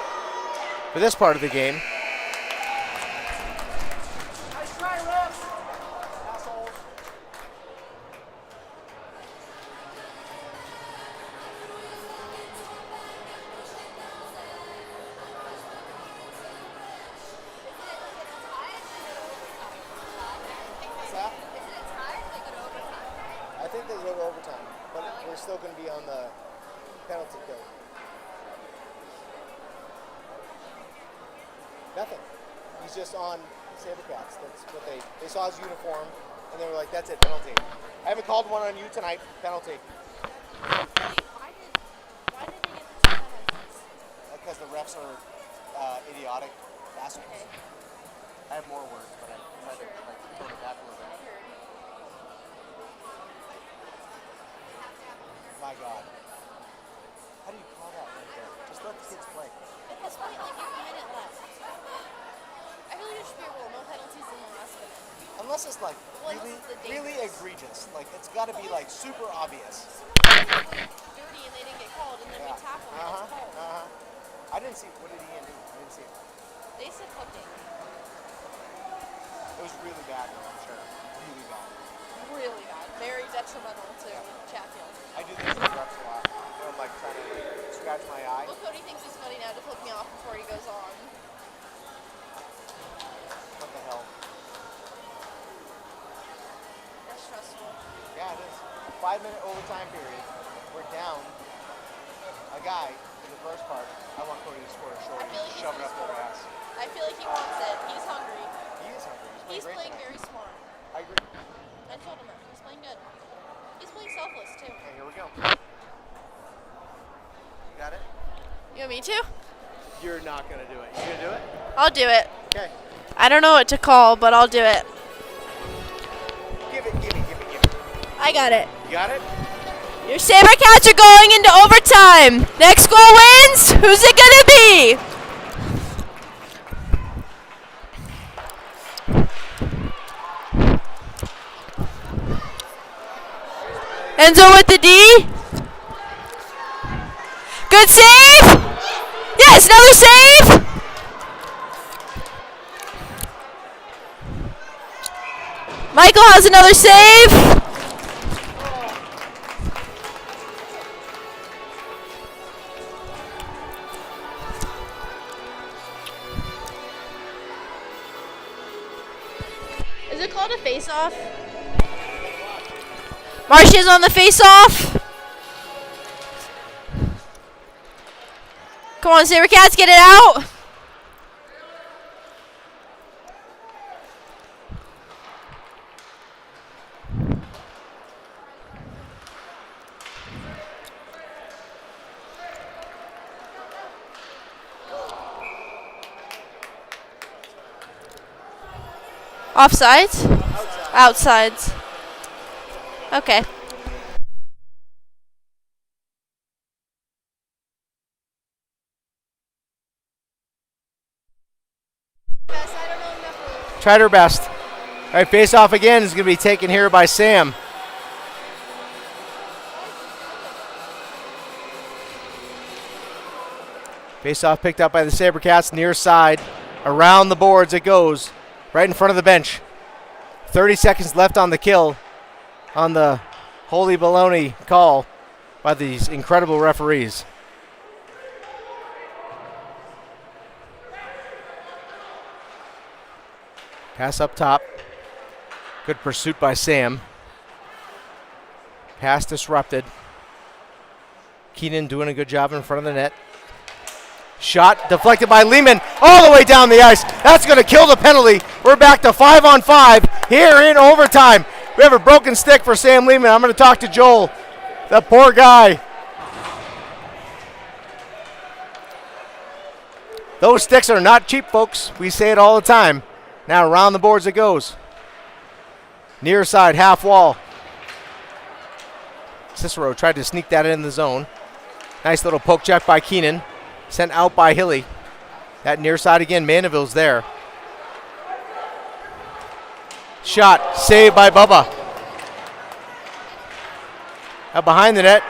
for this part of the game. Nice try, refs. Assholes. I think they go to overtime, but we're still going to be on the penalty kill. Nothing. He's just on Sabercats. That's what they saw his uniform, and they were like, "That's it, penalty." I haven't called one on you tonight. Penalty. Why did they get the two penalties? Because the refs are idiotic bastards. Okay. I have more words, but I tried to tone it back a little bit. My God. How do you call that right there? Just let the kids play. At this point, like, you have a minute left. I feel like there should be a rule, no penalties and no less than it. Unless it's like Well, really, this is the really dangerous. egregious. Like it's got to be like super obvious. Dirty and they didn't get called, and then we tackle them, that's called. I didn't see. What did Ian do? I didn't see it. They said hooking. It was really bad, though, I'm sure. Really bad. Really bad. Very detrimental to Chatfield. I do this with reps a lot. I'm like trying to like scratch my eye. Well, Cody thinks it's funny now to flip me off before he goes on. What the hell? That's stressful. Yeah, it is. 5-minute overtime period. We're down a guy in the first part. I want Cody to score a short I feel like and he's shove it gonna up their score. ass. I feel like he wants it. He's hungry. He is hungry. He's great playing tonight. very smart. I agree. I told him that. He's playing good. He's playing selfless, too. Okay, here we go. You got it? You want me to? You're not going to do it. You going to do it? I'll do it. Okay. I don't know what to call, but I'll do it. Give it, give it, give it, give it. I got it. You got it? Your Sabercats are going into overtime. Next goal wins. Who's it going to be? Enzo with the D. Good save. Yes, another save. Michael has another save. Is it called a face-off? Marcia's on the face-off. Come on, Sabercats, get it out. Offsides? Outsides. Okay. Tried her best. All right, face off again is going to be taken here by Sam. Face off picked up by the Sabercats, near side. Around the boards it goes, right in front of the bench. 30 seconds left on the kill, on the holy baloney call by these incredible referees. Pass up top. Good pursuit by Sam. Pass disrupted. Keenan doing a good job in front of the net. Shot deflected by Lehman all the way down the ice. That's going to kill the penalty. We're back to 5-on-5 here in overtime. We have a broken stick for Sam Lehman. I'm going to talk to Joel. The poor guy. Those sticks are not cheap, folks. We say it all the time. Now around the boards it goes. Near side, half wall. Cicero tried to sneak that in the zone. Nice little poke check by Keenan. Sent out by Hilly. That near side again, Mandeville's there. Shot, saved by Bubba. Now behind the net,